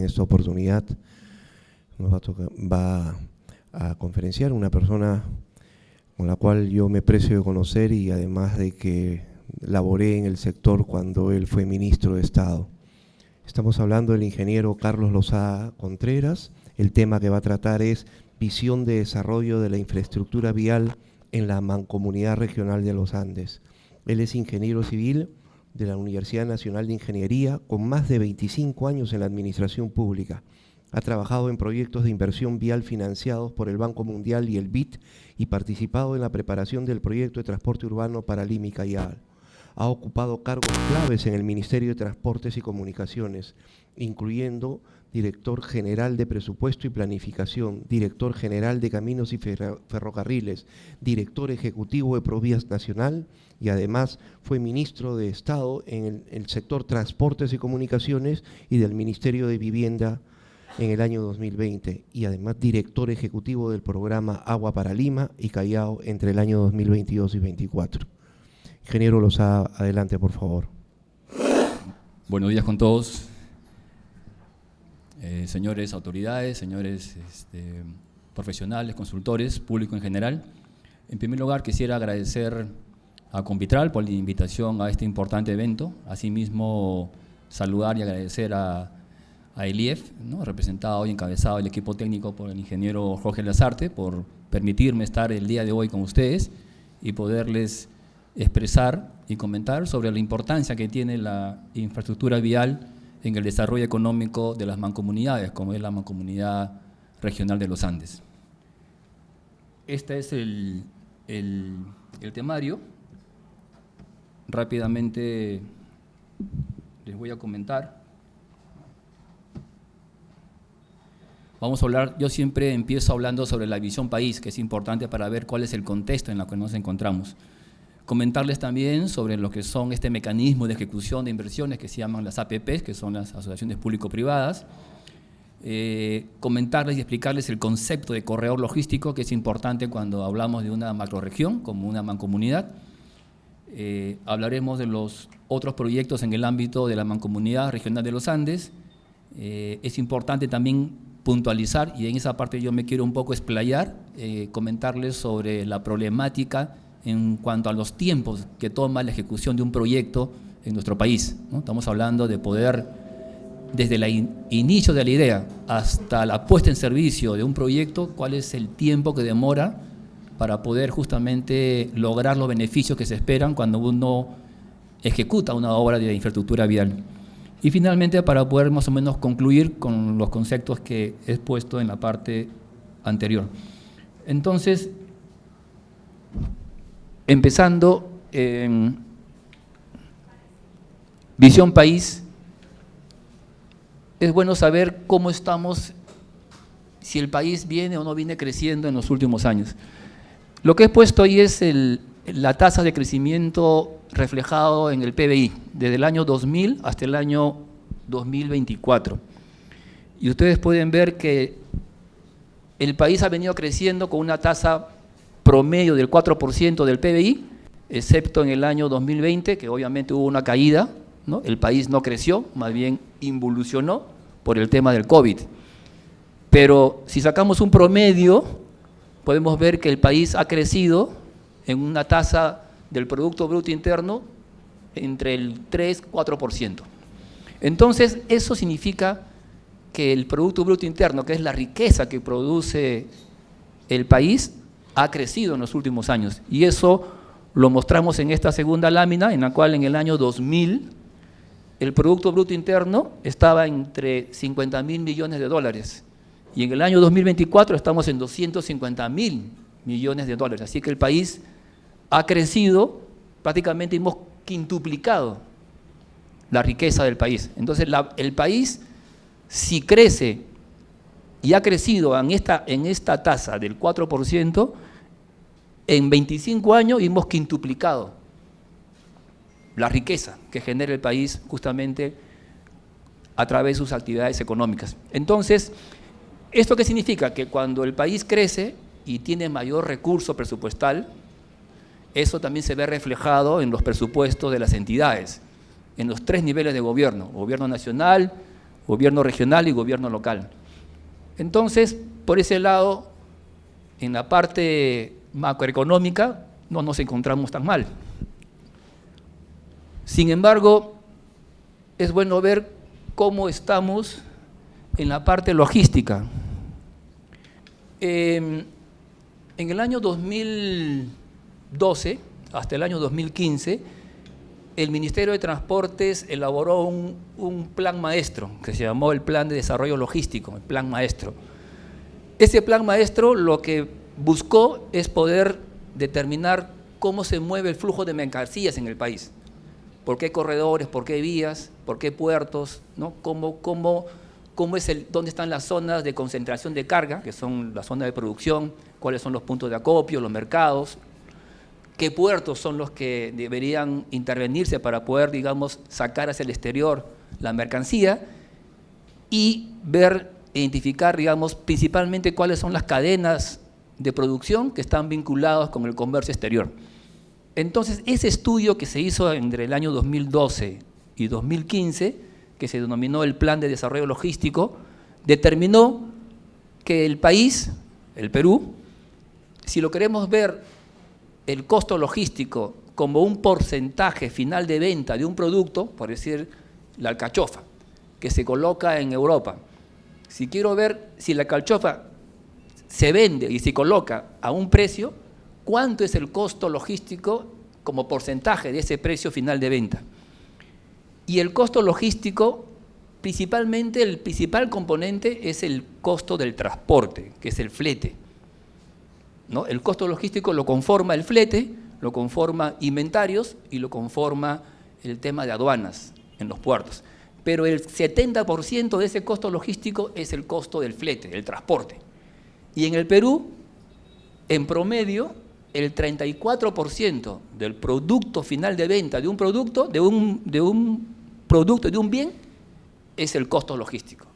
esta oportunidad nos va a conferenciar una persona con la cual yo me precio de conocer y además de que laboré en el sector cuando él fue ministro de Estado. Estamos hablando del ingeniero Carlos Lozada Contreras. El tema que va a tratar es visión de desarrollo de la infraestructura vial en la Mancomunidad Regional de los Andes. Él es ingeniero civil de la Universidad Nacional de Ingeniería, con más de 25 años en la administración pública. Ha trabajado en proyectos de inversión vial financiados por el Banco Mundial y el BID y participado en la preparación del proyecto de transporte urbano para Lima y Callao. Ha ocupado cargos claves en el Ministerio de Transportes y Comunicaciones, incluyendo director general de Presupuesto y Planificación, director general de Caminos y Ferrocarriles, director ejecutivo de Provías Nacional y además fue ministro de Estado en el sector Transportes y Comunicaciones y del Ministerio de Vivienda en el año 2020 y además director ejecutivo del programa Agua para Lima y Callao entre el año 2022 y 2024. Ingeniero Lozada, adelante, por favor. Buenos días con todos. Señores autoridades, señores profesionales, consultores, público en general. En primer lugar, quisiera agradecer a Convitral por la invitación a este importante evento. Asimismo, saludar y agradecer a ELIEF, ¿no?, representado y encabezado el equipo técnico por el ingeniero Jorge Lazarte, por permitirme estar el día de hoy con ustedes y poderles expresar y comentar sobre la importancia que tiene la infraestructura vial en el desarrollo económico de las mancomunidades, como es la Mancomunidad Regional de los Andes. Este es el temario. Rápidamente les voy a comentar. Vamos a hablar, yo siempre empiezo hablando sobre la visión país, que es importante para ver cuál es el contexto en el que nos encontramos. Comentarles también sobre lo que son este mecanismo de ejecución de inversiones que se llaman las APPs, que son las asociaciones público-privadas. Comentarles y explicarles el concepto de corredor logístico, que es importante cuando hablamos de una macrorregión, como una mancomunidad. Hablaremos de los otros proyectos en el ámbito de la Mancomunidad Regional de los Andes. Es importante también puntualizar, y en esa parte yo me quiero un poco explayar, comentarles sobre la problemática en cuanto a los tiempos que toma la ejecución de un proyecto en nuestro país, ¿no? Estamos hablando de poder, desde el inicio de la idea hasta la puesta en servicio de un proyecto, cuál es el tiempo que demora para poder justamente lograr los beneficios que se esperan cuando uno ejecuta una obra de infraestructura vial. Y finalmente, para poder más o menos concluir con los conceptos que he expuesto en la parte anterior. Entonces, empezando en visión país, es bueno saber cómo estamos, si el país viene o no viene creciendo en los últimos años. Lo que he puesto ahí es la tasa de crecimiento reflejado en el PBI, desde el año 2000 hasta el año 2024. Y ustedes pueden ver que el país ha venido creciendo con una tasa promedio del 4% del PBI, excepto en el año 2020, que obviamente hubo una caída, ¿no? El país no creció, más bien involucionó por el tema del COVID. Pero si sacamos un promedio, podemos ver que el país ha crecido en una tasa del Producto Bruto Interno entre el 3-4%. Entonces, eso significa que el Producto Bruto Interno, que es la riqueza que produce el país, ha crecido en los últimos años. Y eso lo mostramos en esta segunda lámina, en la cual en el año 2000 el Producto Bruto Interno estaba entre 50.000 millones de dólares. Y en el año 2024 estamos en 250.000 millones de dólares. Así que el país ha crecido, prácticamente hemos quintuplicado la riqueza del país. Entonces, el país, si crece y ha crecido en esta tasa del 4%, en 25 años hemos quintuplicado la riqueza que genera el país justamente a través de sus actividades económicas. Entonces, ¿esto qué significa? Que cuando el país crece y tiene mayor recurso presupuestal, eso también se ve reflejado en los presupuestos de las entidades, en los 3 niveles de gobierno: gobierno nacional, gobierno regional y gobierno local. Entonces, por ese lado, en la parte macroeconómica no nos encontramos tan mal. Sin embargo, es bueno ver cómo estamos en la parte logística. En el año 2012, hasta el año 2015, el Ministerio de Transportes elaboró un plan maestro que se llamó el Plan de Desarrollo Logístico, el Plan Maestro. Ese plan maestro lo que buscó es poder determinar cómo se mueve el flujo de mercancías en el país. ¿Por qué corredores? ¿Por qué vías? ¿Por qué puertos? ¿No? ¿Dónde están las zonas de concentración de carga, que son las zonas de producción? ¿Cuáles son los puntos de acopio, los mercados? ¿Qué puertos son los que deberían intervenirse para poder, digamos, sacar hacia el exterior la mercancía? Y identificar, digamos, principalmente cuáles son las cadenas de producción que están vinculadas con el comercio exterior. Entonces, ese estudio que se hizo entre el año 2012 y 2015, que se denominó el Plan de Desarrollo Logístico, determinó que el país, el Perú, si lo queremos ver el costo logístico como un porcentaje final de venta de un producto, por decir la alcachofa, que se coloca en Europa. Si quiero ver si la alcachofa se vende y se coloca a un precio, ¿cuánto es el costo logístico como porcentaje de ese precio final de venta? Y el costo logístico, principalmente, el principal componente es el costo del transporte, que es el flete, ¿no? El costo logístico lo conforma el flete, lo conforma inventarios y lo conforma el tema de aduanas en los puertos. Pero el 70% de ese costo logístico es el costo del flete, el transporte. Y en el Perú, en promedio, el 34% del producto final de venta de un producto, de un bien, es el costo logístico,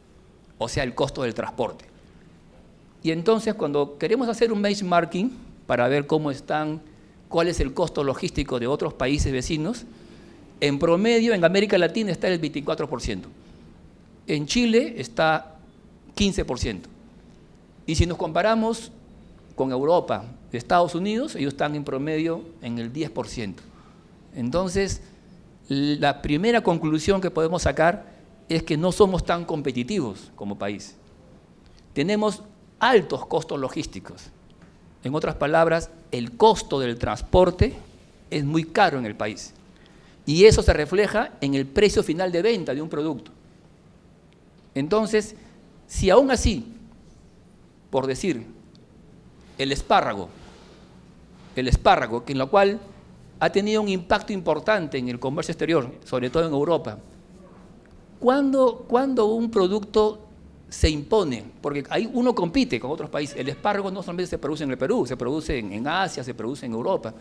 o sea, el costo del transporte. Y entonces, cuando queremos hacer un benchmarking para ver cuál es el costo logístico de otros países vecinos, en promedio, en América Latina está el 24%. En Chile está 15%. Y si nos comparamos con Europa, Estados Unidos, ellos están en promedio en el 10%. Entonces, la primera conclusión que podemos sacar es que no somos tan competitivos como país. Tenemos altos costos logísticos. En otras palabras, el costo del transporte es muy caro en el país. Y eso se refleja en el precio final de venta de un producto. Entonces, si aún así, por decir, el espárrago, que en lo cual ha tenido un impacto importante en el comercio exterior, sobre todo en Europa, ¿cuándo un producto se impone? Porque ahí uno compite con otros países. El espárrago no solamente se produce en el Perú, se produce en Asia, se produce en Europa.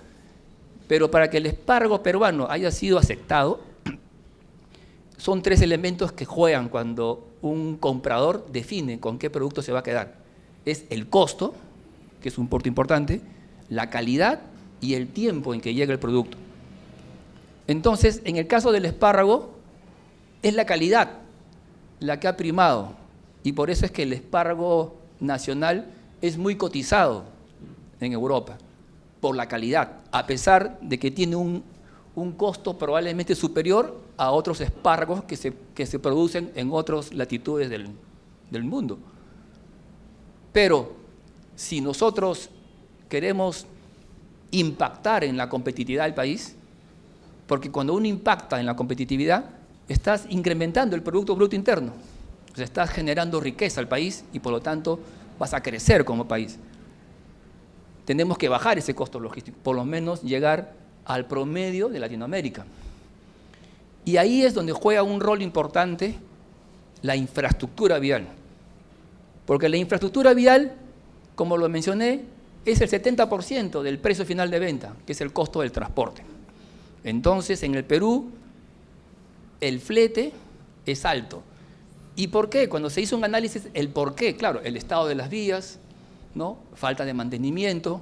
Pero para que el espárrago peruano haya sido aceptado, son 3 elementos que juegan cuando un comprador define con qué producto se va a quedar. Es el costo, que es un punto importante, la calidad y el tiempo en que llega el producto. Entonces, en el caso del espárrago, es la calidad la que ha primado, y por eso es que el espárrago nacional es muy cotizado en Europa, por la calidad, a pesar de que tiene un costo probablemente superior a otros espárragos que se producen en otras latitudes del mundo. Pero si nosotros queremos impactar en la competitividad del país, porque cuando uno impacta en la competitividad, estás incrementando el Producto Bruto Interno, o sea, estás generando riqueza al país y por lo tanto vas a crecer como país. Tenemos que bajar ese costo logístico, por lo menos llegar al promedio de Latinoamérica. Y ahí es donde juega un rol importante la infraestructura vial. Porque la infraestructura vial, como lo mencioné, es el 70% del precio final de venta, que es el costo del transporte. Entonces, en el Perú, el flete es alto. ¿Y por qué? Cuando se hizo un análisis, el por qué, claro, el estado de las vías, ¿no? Falta de mantenimiento,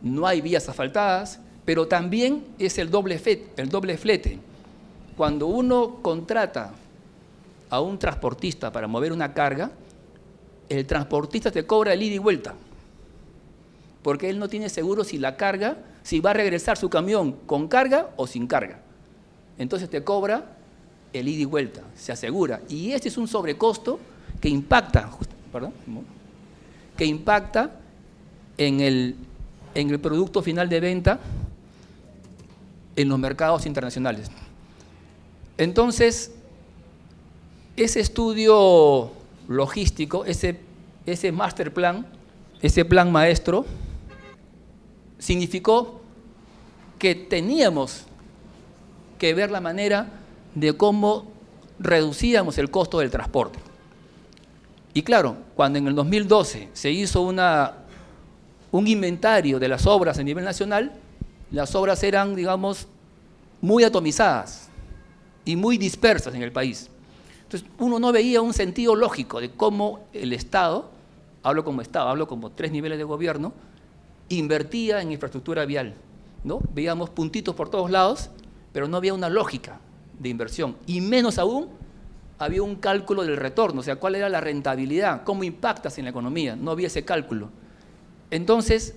no hay vías asfaltadas, pero también es el doble flete. Cuando uno contrata a un transportista para mover una carga, el transportista te cobra el ida y vuelta, porque él no tiene seguro si la carga, si va a regresar su camión con carga o sin carga. Entonces te cobra el ida y vuelta, se asegura. Y este es un sobrecosto que impacta, que impacta en el producto final de venta en los mercados internacionales. Entonces, ese estudio logístico, ese master plan, ese plan maestro, significó que teníamos que ver la manera de cómo reducíamos el costo del transporte. Y claro, cuando en el 2012 se hizo un inventario de las obras a nivel nacional, las obras eran, digamos, muy atomizadas y muy dispersas en el país. Entonces, uno no veía un sentido lógico de cómo el Estado, hablo como 3 niveles de gobierno, invertía en infraestructura vial, ¿no? Veíamos puntitos por todos lados, pero no había una lógica de inversión, y menos aún había un cálculo del retorno, o sea, cuál era la rentabilidad, cómo impactas en la economía, no había ese cálculo. Entonces,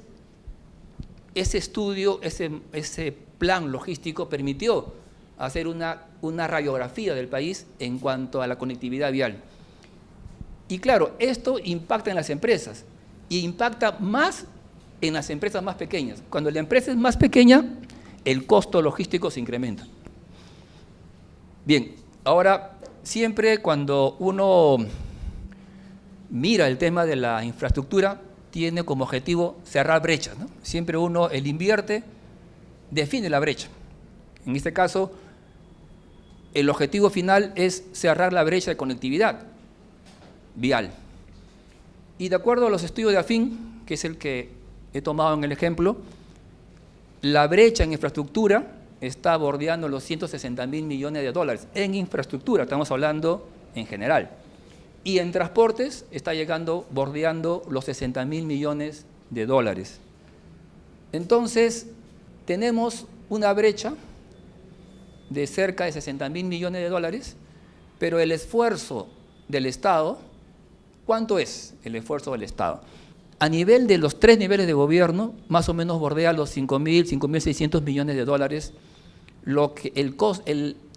ese estudio, ese plan logístico permitió hacer una radiografía del país en cuanto a la conectividad vial. Y claro, esto impacta en las empresas, y impacta más en las empresas más pequeñas. Cuando la empresa es más pequeña, el costo logístico se incrementa. Bien, ahora, siempre cuando uno mira el tema de la infraestructura, tiene como objetivo cerrar brechas, ¿no? Siempre él invierte, define la brecha. En este caso, el objetivo final es cerrar la brecha de conectividad vial. Y de acuerdo a los estudios de AFIN, que es el que he tomado en el ejemplo, la brecha en infraestructura está bordeando los 160.000 millones de dólares. En infraestructura, estamos hablando en general. Y en transportes está bordeando los 60.000 millones de dólares. Entonces, tenemos una brecha de cerca de 60.000 millones de dólares, pero el esfuerzo del Estado, ¿cuánto es el esfuerzo del Estado? A nivel de los 3 niveles de gobierno, más o menos bordea los 5.600 millones de dólares, lo que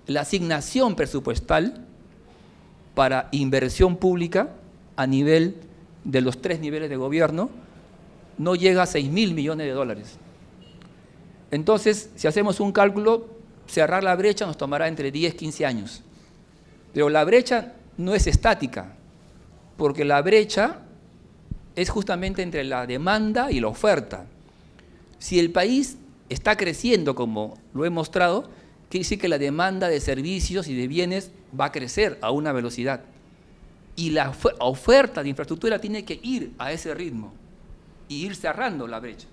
la asignación presupuestal para inversión pública a nivel de los 3 niveles de gobierno no llega a 6.000 millones de dólares. Entonces, si hacemos un cálculo, cerrar la brecha nos tomará entre 10 y 15 años. Pero la brecha no es estática, porque la brecha es justamente entre la demanda y la oferta. Si el país está creciendo, como lo he mostrado, quiere decir que la demanda de servicios y de bienes va a crecer a una velocidad. Y la oferta de infraestructura tiene que ir a ese ritmo y ir cerrando la brecha.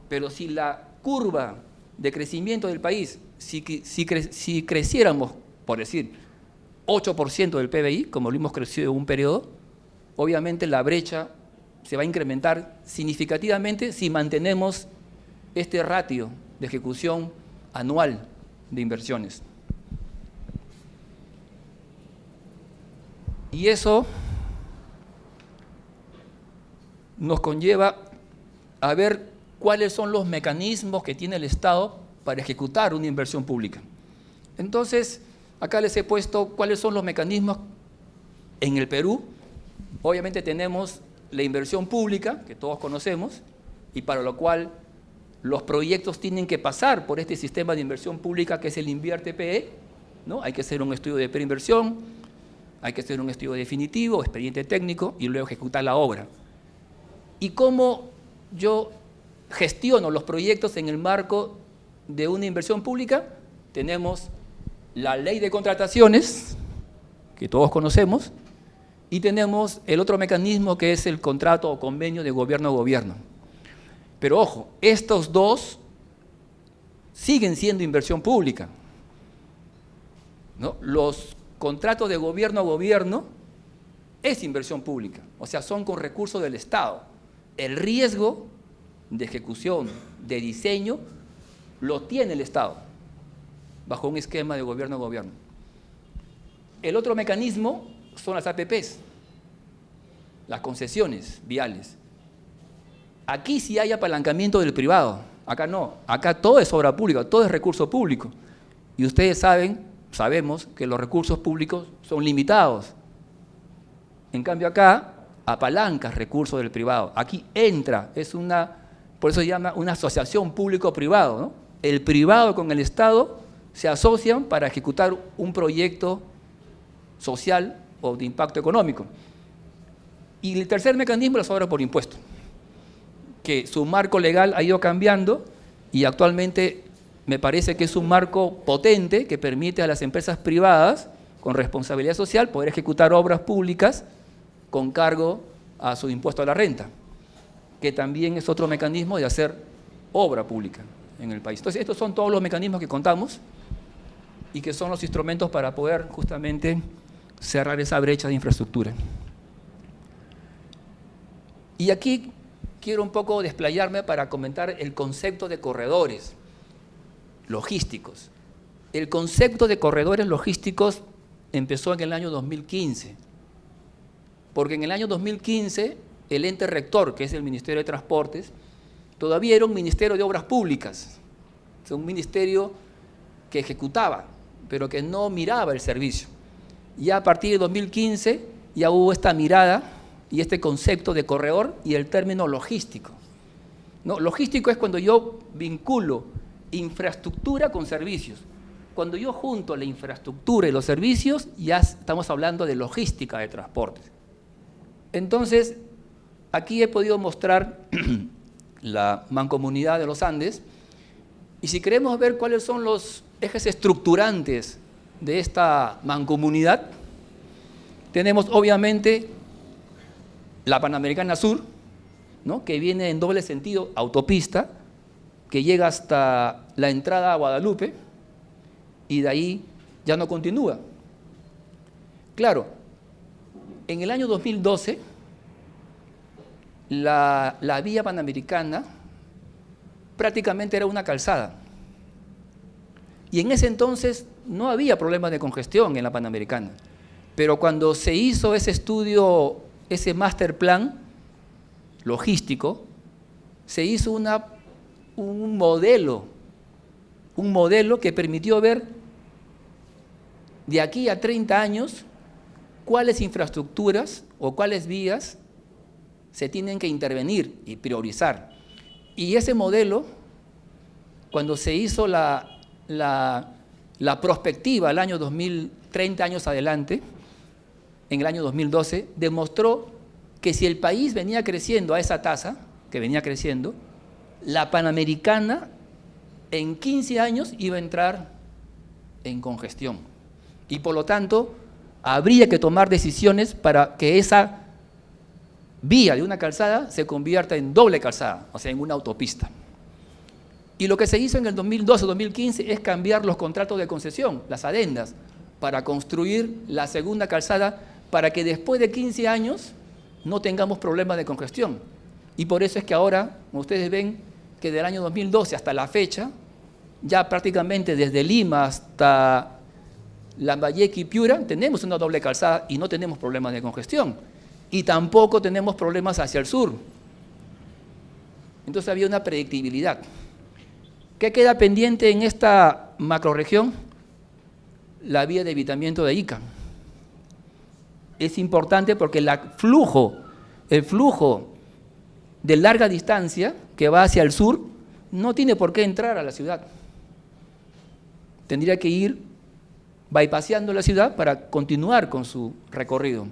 Pero si la curva de crecimiento del país, si creciéramos, por decir, 8% del PBI, como lo hemos crecido en un periodo, obviamente la brecha se va a incrementar significativamente si mantenemos este ratio de ejecución anual de inversiones. Y eso nos conlleva a ver cuáles son los mecanismos que tiene el Estado para ejecutar una inversión pública. Entonces, acá les he puesto cuáles son los mecanismos en el Perú. Obviamente tenemos la inversión pública, que todos conocemos, y para lo cual los proyectos tienen que pasar por este sistema de inversión pública que es el Invierte-PE, ¿no? Hay que hacer un estudio de preinversión, hay que hacer un estudio definitivo, expediente técnico, y luego ejecutar la obra. ¿Y cómo yo gestiono los proyectos en el marco de una inversión pública? Tenemos la ley de contrataciones, que todos conocemos, y tenemos el otro mecanismo que es el contrato o convenio de gobierno a gobierno. Pero ojo, estos dos siguen siendo inversión pública, ¿no? Los contratos de gobierno a gobierno es inversión pública, o sea, son con recursos del Estado. El riesgo de ejecución, de diseño, lo tiene el Estado, bajo un esquema de gobierno a gobierno. El otro mecanismo son las APPs, las concesiones viales. Aquí sí hay apalancamiento del privado, acá no. Acá todo es obra pública, todo es recurso público. Y ustedes sabemos que los recursos públicos son limitados. En cambio acá apalancas recursos del privado. Aquí entra, por eso se llama una asociación público-privado, ¿no? El privado con el Estado se asocian para ejecutar un proyecto social o de impacto económico. Y el tercer mecanismo es las obras por impuesto, que su marco legal ha ido cambiando y actualmente me parece que es un marco potente que permite a las empresas privadas con responsabilidad social poder ejecutar obras públicas con cargo a su impuesto a la renta, que también es otro mecanismo de hacer obra pública en el país. Entonces, estos son todos los mecanismos que contamos y que son los instrumentos para poder justamente cerrar esa brecha de infraestructura. Y aquí quiero un poco desplayarme para comentar el concepto de corredores logísticos. El concepto de corredores logísticos empezó en el año 2015, porque en el año 2015 el ente rector, que es el Ministerio de Transportes, todavía era un ministerio de obras públicas, un ministerio que ejecutaba, pero que no miraba el servicio. Ya a partir de 2015 ya hubo esta mirada y este concepto de corredor y el término logístico. ¿No? Logístico es cuando yo vinculo infraestructura con servicios. Cuando yo junto la infraestructura y los servicios, ya estamos hablando de logística de transportes. Entonces, aquí he podido mostrar la mancomunidad de los Andes, y si queremos ver cuáles son los ejes estructurantes de esta mancomunidad, tenemos obviamente la Panamericana Sur, ¿no? Que viene en doble sentido, autopista, que llega hasta la entrada a Guadalupe y de ahí ya no continúa. Claro, en el año 2012, la vía panamericana prácticamente era una calzada. Y en ese entonces no había problemas de congestión en la Panamericana. Pero cuando se hizo ese estudio, ese master plan logístico, se hizo un modelo que permitió ver de aquí a 30 años cuáles infraestructuras o cuáles vías se tienen que intervenir y priorizar. Y ese modelo, cuando se hizo la prospectiva al año 2030 años adelante, en el año 2012, demostró que si el país venía creciendo a esa tasa, que venía creciendo, la Panamericana en 15 años iba a entrar en congestión. Y por lo tanto, habría que tomar decisiones para que esa vía de una calzada se convierta en doble calzada, o sea, en una autopista. Y lo que se hizo en el 2012-2015 es cambiar los contratos de concesión, las adendas, para construir la segunda calzada para que después de 15 años no tengamos problemas de congestión. Y por eso es que ahora, como ustedes ven, que del año 2012 hasta la fecha, ya prácticamente desde Lima hasta Lambayeque y Piura, tenemos una doble calzada y no tenemos problemas de congestión. Y tampoco tenemos problemas hacia el sur. Entonces había una predictibilidad. ¿Qué queda pendiente en esta macrorregión? La vía de evitamiento de Ica. Es importante porque el flujo de larga distancia que va hacia el sur no tiene por qué entrar a la ciudad. Tendría que ir bypaseando la ciudad para continuar con su recorrido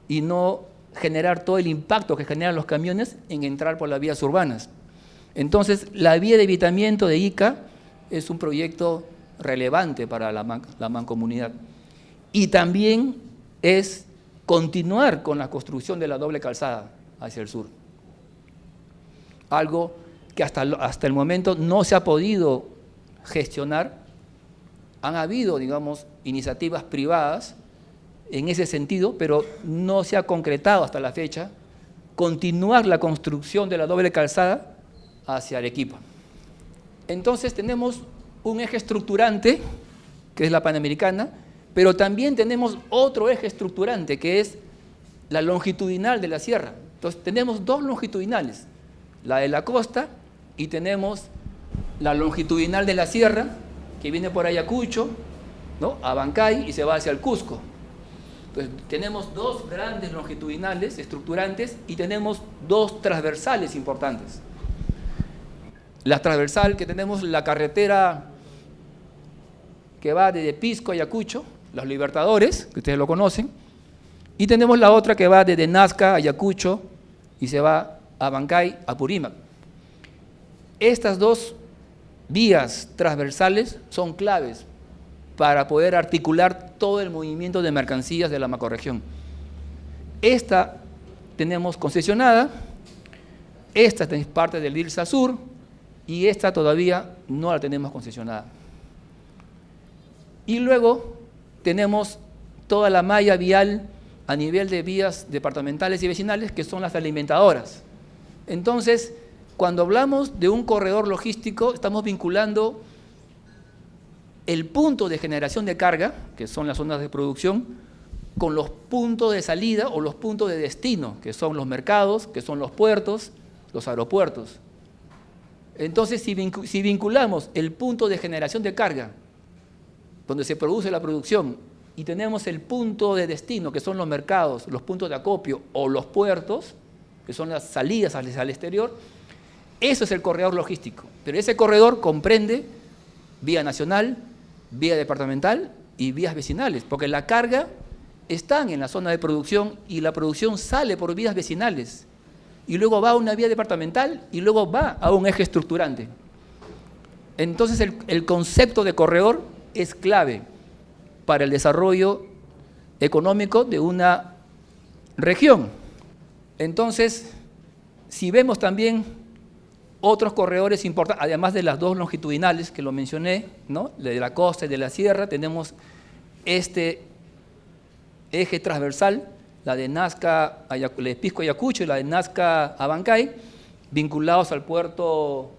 y no generar todo el impacto que generan los camiones en entrar por las vías urbanas. Entonces, la vía de evitamiento de Ica es un proyecto relevante para la mancomunidad. Y también es continuar con la construcción de la doble calzada hacia el sur. Algo que hasta el momento no se ha podido gestionar. Han habido, digamos, iniciativas privadas en ese sentido, pero no se ha concretado hasta la fecha continuar la construcción de la doble calzada hacia Arequipa. Entonces tenemos un eje estructurante, que es la Panamericana, Pero también tenemos otro eje estructurante, que es la longitudinal de la sierra. Entonces tenemos dos longitudinales, la de la costa y tenemos la longitudinal de la sierra, que viene por Ayacucho, ¿no?, a Abancay y se va hacia el Cusco. Entonces tenemos dos grandes longitudinales estructurantes y tenemos dos transversales importantes. La transversal que tenemos, la carretera que va desde Pisco a Ayacucho, los Libertadores, que ustedes lo conocen, y tenemos la otra que va desde Nazca a Ayacucho y se va a Abancay, a Purímac. Estas dos vías transversales son claves para poder articular todo el movimiento de mercancías de la macrorregión. Esta tenemos concesionada, esta es parte del IRSA Sur y esta todavía no la tenemos concesionada. Y luego tenemos toda la malla vial a nivel de vías departamentales y vecinales, que son las alimentadoras. Entonces, cuando hablamos de un corredor logístico, estamos vinculando el punto de generación de carga, que son las zonas de producción, con los puntos de salida o los puntos de destino, que son los mercados, que son los puertos, los aeropuertos. Entonces, si vinculamos el punto de generación de carga, donde se produce la producción, y tenemos el punto de destino, que son los mercados, los puntos de acopio o los puertos, que son las salidas al exterior, eso es el corredor logístico. Pero ese corredor comprende vía nacional, vía departamental y vías vecinales, porque la carga está en la zona de producción y la producción sale por vías vecinales y luego va a una vía departamental y luego va a un eje estructurante. Entonces el concepto de corredor es clave para el desarrollo económico de una región. Entonces, si vemos también otros corredores importantes, además de las dos longitudinales que lo mencioné, ¿no?, de la costa y de la sierra, tenemos este eje transversal, la de Nazca, la de Pisco Ayacucho y la de Nazca Abancay, vinculados al puerto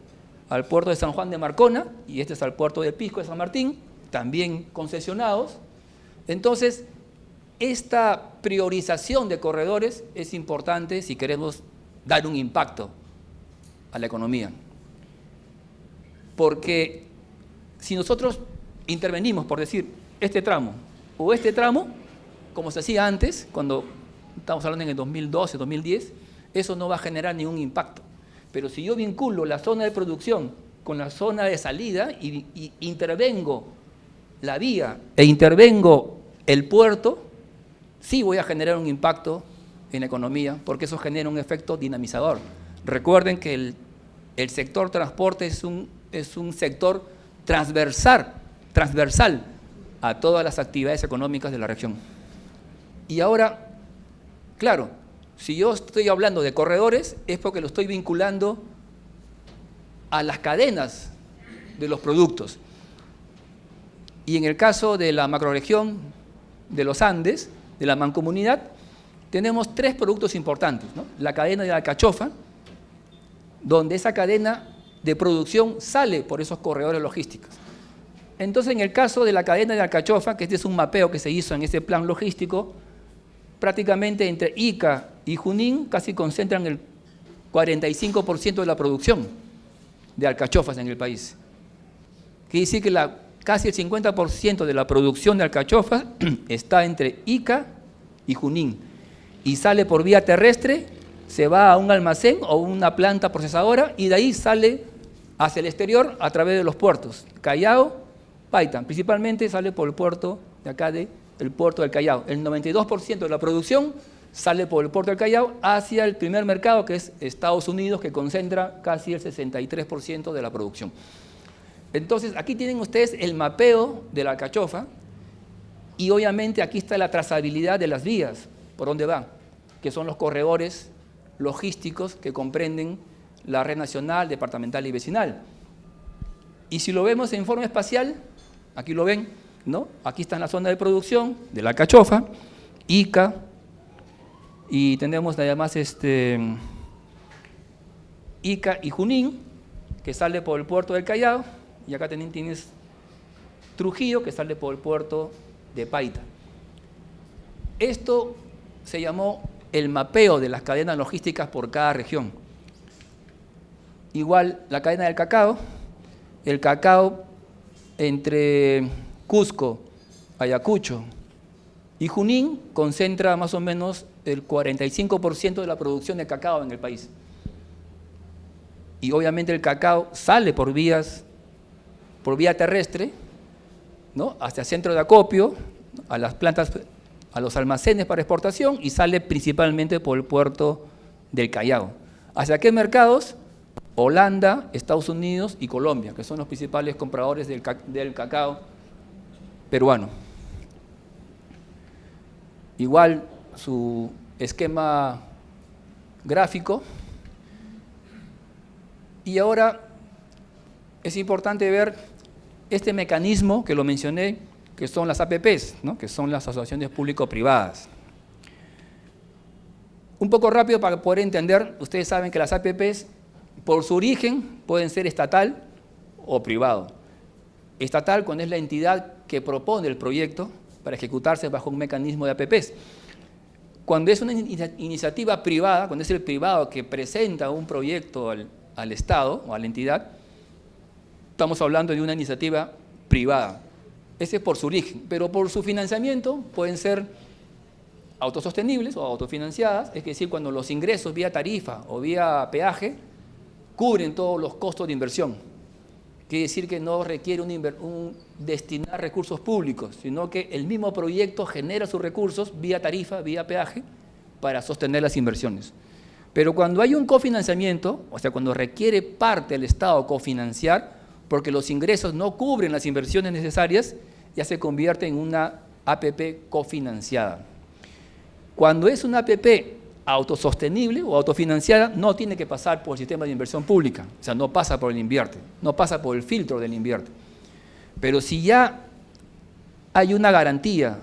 de San Juan de Marcona, y este es al puerto de Pisco de San Martín, también concesionados. Entonces, esta priorización de corredores es importante si queremos dar un impacto a la economía. Porque si nosotros intervenimos, por decir, este tramo o este tramo, como se hacía antes, cuando estamos hablando en el 2012, 2010, eso no va a generar ningún impacto. Pero si yo vinculo la zona de producción con la zona de salida y intervengo la vía e intervengo el puerto, sí voy a generar un impacto en la economía, porque eso genera un efecto dinamizador. Recuerden que el sector transporte es un sector transversal a todas las actividades económicas de la región. Y ahora, claro, si yo estoy hablando de corredores, es porque lo estoy vinculando a las cadenas de los productos. Y en el caso de la macrorregión de los Andes, de la mancomunidad, tenemos tres productos importantes, ¿no? La cadena de alcachofa, donde esa cadena de producción sale por esos corredores logísticos. Entonces, en el caso de la cadena de alcachofa, que este es un mapeo que se hizo en ese plan logístico, prácticamente entre Ica y Junín casi concentran el 45% de la producción de alcachofas en el país. Quiere decir que casi el 50% de la producción de alcachofas está entre Ica y Junín y sale por vía terrestre, se va a un almacén o una planta procesadora y de ahí sale hacia el exterior a través de los puertos, Callao, Paitán, principalmente sale por el puerto de acá, el puerto del Callao. El 92% de la producción sale por el puerto del Callao hacia el primer mercado, que es Estados Unidos, que concentra casi el 63% de la producción. Entonces, aquí tienen ustedes el mapeo de la alcachofa y obviamente aquí está la trazabilidad de las vías, por dónde va, que son los corredores logísticos que comprenden la red nacional, departamental y vecinal. Y si lo vemos en forma espacial, aquí lo ven, ¿no? Aquí está en la zona de producción de la alcachofa, Ica, y tenemos además Ica y Junín, que sale por el puerto del Callao, y acá también tienes Trujillo, que sale por el puerto de Paita. Esto se llamó el mapeo de las cadenas logísticas por cada región. Igual la cadena del cacao, el cacao entre Cusco, Ayacucho y Junín concentra más o menos el 45% de la producción de cacao en el país. Y obviamente el cacao sale por vía terrestre, ¿no?, hacia el centro de acopio, a las plantas, a los almacenes para exportación, y sale principalmente por el puerto del Callao. ¿Hacia qué mercados? Holanda, Estados Unidos y Colombia, que son los principales compradores del cacao peruano. Igual su esquema gráfico. Y ahora es importante ver este mecanismo que lo mencioné, que son las APPs, ¿no?, que son las asociaciones público-privadas. Un poco rápido para poder entender, ustedes saben que las APPs, por su origen, pueden ser estatal o privado. Estatal cuando es la entidad que propone el proyecto para ejecutarse bajo un mecanismo de APPs. Cuando es una iniciativa privada, cuando es el privado que presenta un proyecto al Estado o a la entidad, estamos hablando de una iniciativa privada. Ese es por su origen, pero por su financiamiento pueden ser autosostenibles o autofinanciadas, es decir, cuando los ingresos vía tarifa o vía peaje cubren todos los costos de inversión. Quiere decir que no requiere destinar recursos públicos, sino que el mismo proyecto genera sus recursos vía tarifa, vía peaje, para sostener las inversiones. Pero cuando hay un cofinanciamiento, o sea, cuando requiere parte del Estado cofinanciar, porque los ingresos no cubren las inversiones necesarias, ya se convierte en una APP cofinanciada. Cuando es una APP autosostenible o autofinanciada, no tiene que pasar por el sistema de inversión pública, o sea, no pasa por el INVIERTE, no pasa por el filtro del INVIERTE. Pero si ya hay una garantía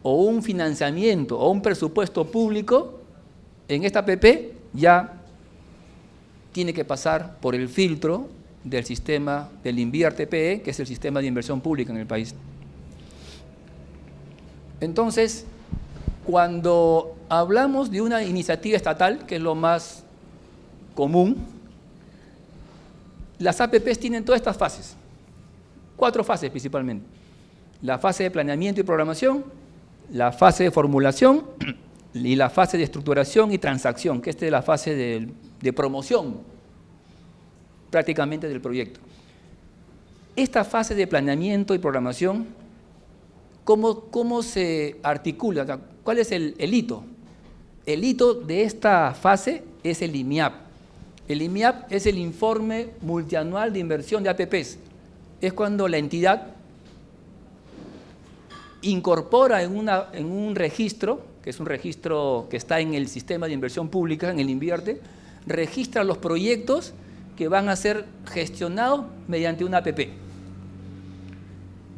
o un financiamiento o un presupuesto público, en esta APP ya tiene que pasar por el filtro del sistema del INVIERTE-PE, que es el sistema de inversión pública en el país. Entonces, cuando hablamos de una iniciativa estatal, que es lo más común, las APPs tienen todas estas fases, 4 fases principalmente. La fase de planeamiento y programación, la fase de formulación y la fase de estructuración y transacción, que esta es la fase de promoción prácticamente del proyecto. Esta fase de planeamiento y programación, ¿cómo se articula? ¿Cuál es el hito? El hito de esta fase es el IMIAP. El IMIAP es el informe multianual de inversión de APPs. Es cuando la entidad incorpora en un registro, que es un registro que está en el sistema de inversión pública, en el INVIERTE, registra los proyectos que van a ser gestionados mediante una APP.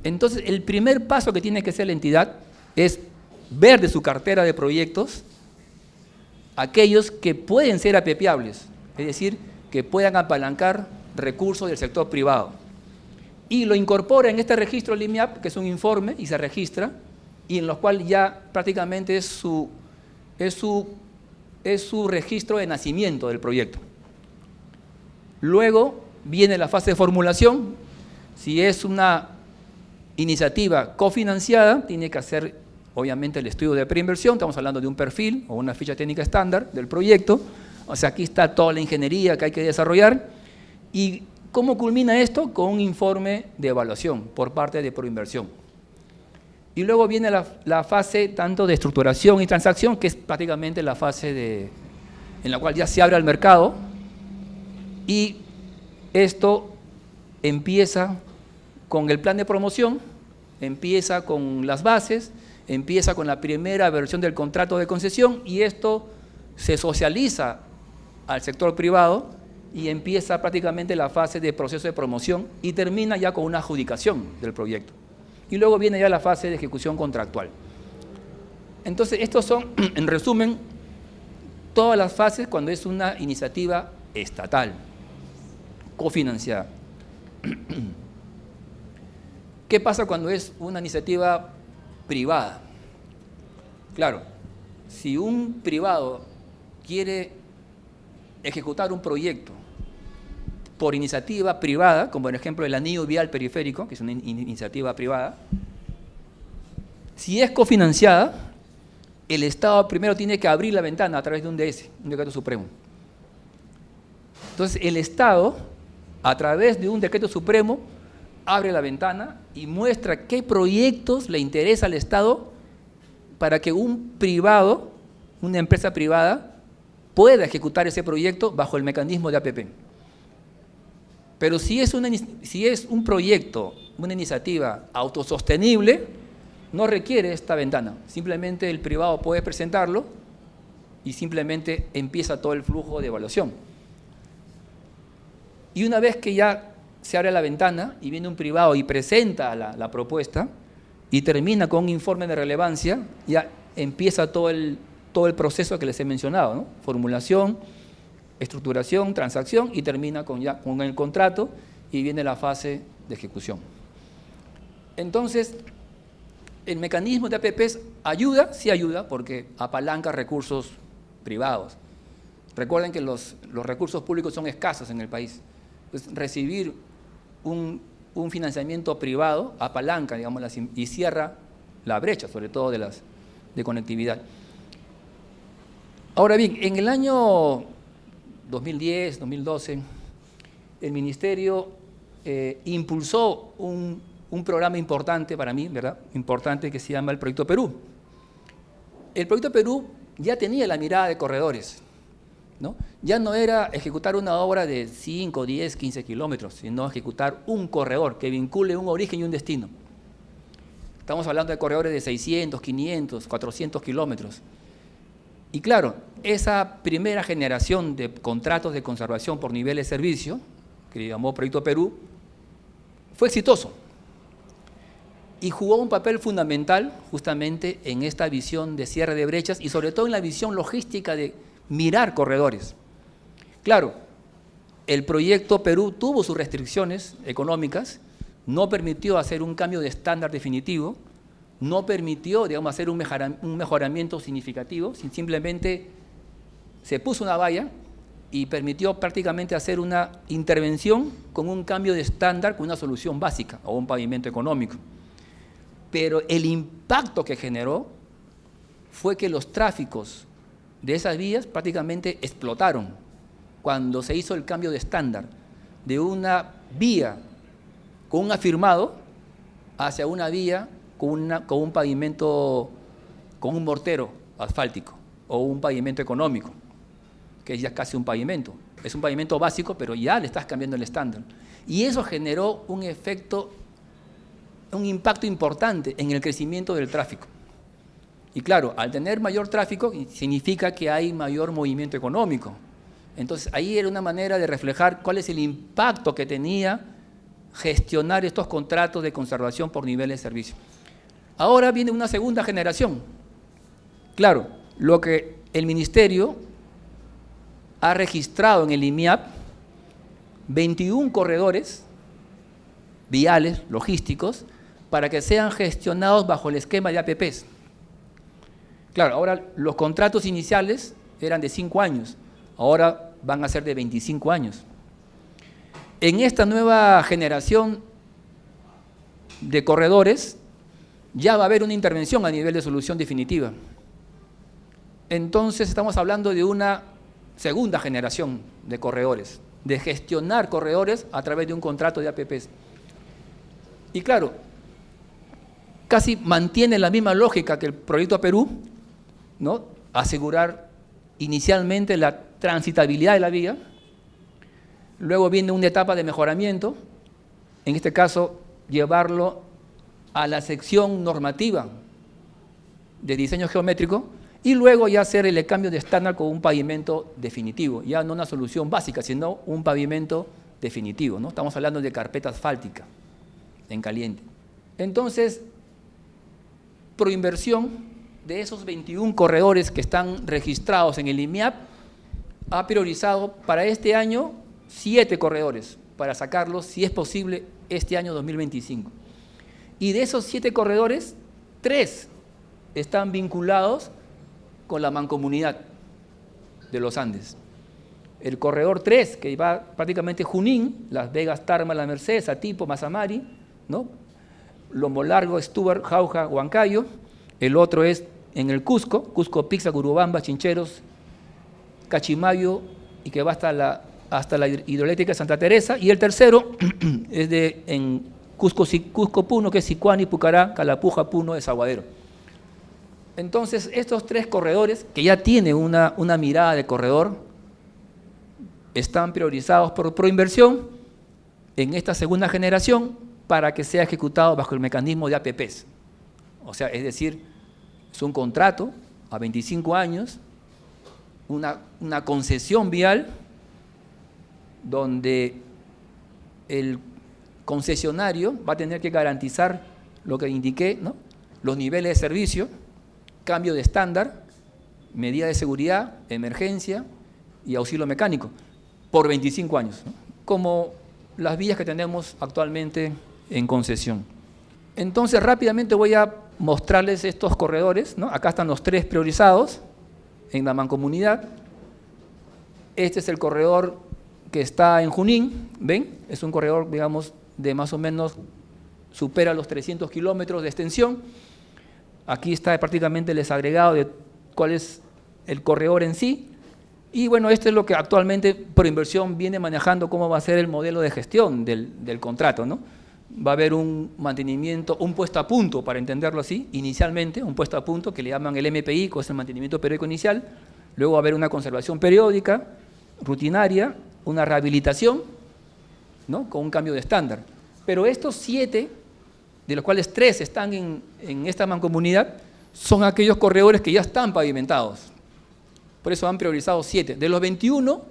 Entonces, el primer paso que tiene que hacer la entidad es ver de su cartera de proyectos aquellos que pueden ser apepeables, es decir, que puedan apalancar recursos del sector privado. Y lo incorpora en este registro del IMIAP, que es un informe, y se registra, y en lo cual ya prácticamente es su registro de nacimiento del proyecto. Luego viene la fase de formulación. Si es una iniciativa cofinanciada, tiene que hacer obviamente el estudio de preinversión, estamos hablando de un perfil o una ficha técnica estándar del proyecto, o sea, aquí está toda la ingeniería que hay que desarrollar. ¿Y cómo culmina esto? Con un informe de evaluación por parte de Proinversión. Y luego viene la fase tanto de estructuración y transacción, que es prácticamente la fase en la cual ya se abre al mercado, y esto empieza con el plan de promoción, empieza con las bases, empieza con la primera versión del contrato de concesión, y esto se socializa al sector privado y empieza prácticamente la fase de proceso de promoción y termina ya con una adjudicación del proyecto. Y luego viene ya la fase de ejecución contractual. Entonces, estos son, en resumen, todas las fases cuando es una iniciativa estatal, cofinanciada. ¿Qué pasa cuando es una iniciativa privada. Claro, si un privado quiere ejecutar un proyecto por iniciativa privada, como por ejemplo el anillo vial periférico, que es una iniciativa privada, si es cofinanciada, el Estado primero tiene que abrir la ventana a través de un DS, un decreto supremo. Entonces el Estado, a través de un decreto supremo, abre la ventana y muestra qué proyectos le interesa al Estado para que un privado, una empresa privada, pueda ejecutar ese proyecto bajo el mecanismo de APP. Pero si es un proyecto, una iniciativa autosostenible, no requiere esta ventana. Simplemente el privado puede presentarlo y simplemente empieza todo el flujo de evaluación. Y una vez que ya se abre la ventana y viene un privado y presenta la propuesta y termina con un informe de relevancia, ya empieza todo el proceso que les he mencionado, ¿no? Formulación, estructuración, transacción y termina con el contrato y viene la fase de ejecución. Entonces, el mecanismo de APPs ayuda, sí ayuda, porque apalanca recursos privados. Recuerden que los recursos públicos son escasos en el país. Entonces, recibir un financiamiento privado apalanca, digamos, y cierra la brecha, sobre todo de conectividad. Ahora bien, en el año 2010, 2012, el Ministerio impulsó un programa importante para mí, ¿verdad? Importante, que se llama el Proyecto Perú. El Proyecto Perú ya tenía la mirada de corredores, ¿no? Ya no era ejecutar una obra de 5, 10, 15 kilómetros, sino ejecutar un corredor que vincule un origen y un destino. Estamos hablando de corredores de 600, 500, 400 kilómetros. Y claro, esa primera generación de contratos de conservación por nivel de servicio, que llamó Proyecto Perú, fue exitoso y jugó un papel fundamental justamente en esta visión de cierre de brechas y sobre todo en la visión logística de mirar corredores. Claro, el Proyecto Perú tuvo sus restricciones económicas, no permitió hacer un cambio de estándar definitivo, no permitió, digamos, hacer un mejoramiento significativo, simplemente se puso una valla y permitió prácticamente hacer una intervención con un cambio de estándar, con una solución básica o un pavimento económico. Pero el impacto que generó fue que los tráficos de esas vías prácticamente explotaron cuando se hizo el cambio de estándar de una vía con un afirmado hacia una vía con un pavimento, con un mortero asfáltico o un pavimento económico, que es ya casi un pavimento. Es un pavimento básico, pero ya le estás cambiando el estándar. Y eso generó un efecto, un impacto importante en el crecimiento del tráfico. Y claro, al tener mayor tráfico significa que hay mayor movimiento económico. Entonces ahí era una manera de reflejar cuál es el impacto que tenía gestionar estos contratos de conservación por nivel de servicio. Ahora viene una segunda generación. Claro, lo que el Ministerio ha registrado en el IMIAP, 21 corredores viales, logísticos, para que sean gestionados bajo el esquema de APPs. Claro, ahora los contratos iniciales eran de 5 años, ahora van a ser de 25 años. En esta nueva generación de corredores ya va a haber una intervención a nivel de solución definitiva. Entonces estamos hablando de una segunda generación de corredores, de gestionar corredores a través de un contrato de APPs. Y claro, casi mantiene la misma lógica que el Proyecto Perú, ¿no? Asegurar inicialmente la transitabilidad de la vía, luego viene una etapa de mejoramiento, en este caso llevarlo a la sección normativa de diseño geométrico y luego ya hacer el cambio de estándar con un pavimento definitivo, ya no una solución básica, sino un pavimento definitivo, ¿no? Estamos hablando de carpeta asfáltica en caliente. Entonces, Proinversión, de esos 21 corredores que están registrados en el IMIAP, ha priorizado para este año 7 corredores, para sacarlos, si es posible, este año 2025. Y de esos 7 corredores, 3 están vinculados con la mancomunidad de los Andes. El corredor 3, que va prácticamente Junín, Las Vegas, Tarma, La Merced, Satipo, Mazamari, ¿no? Lombo Largo, Stuart, Jauja, Huancayo. El otro es en el Cusco, Cusco, Pixa, Curubamba, Chincheros, Cachimayo, y que va hasta la hidroeléctrica de Santa Teresa. Y el tercero es en Cusco, Puno, que es Sicuani, Pucará, Calapuja, Puno, Desaguadero. Entonces, estos 3 corredores, que ya tienen una mirada de corredor, están priorizados por Proinversión en esta segunda generación para que sea ejecutado bajo el mecanismo de APPs. O sea, es decir, es un contrato a 25 años, una concesión vial donde el concesionario va a tener que garantizar lo que indiqué, ¿no? Los niveles de servicio, cambio de estándar, medida de seguridad, emergencia y auxilio mecánico, por 25 años, ¿no? Como las vías que tenemos actualmente en concesión. Entonces, rápidamente voy a mostrarles estos corredores, ¿no? Acá están los 3 priorizados en la mancomunidad. Este es el corredor que está en Junín, ¿ven? Es un corredor, digamos, de más o menos, supera los 300 kilómetros de extensión. Aquí está prácticamente el desagregado de cuál es el corredor en sí. Y bueno, esto es lo que actualmente Proinversión viene manejando, cómo va a ser el modelo de gestión del contrato, ¿no? Va a haber un mantenimiento, un puesto a punto, para entenderlo así, inicialmente, un puesto a punto que le llaman el MPI, que es el mantenimiento periódico inicial. Luego va a haber una conservación periódica, rutinaria, una rehabilitación, ¿no? Con un cambio de estándar. Pero estos 7, de los cuales 3 están en esta mancomunidad, son aquellos corredores que ya están pavimentados. Por eso han priorizado 7. De los 21,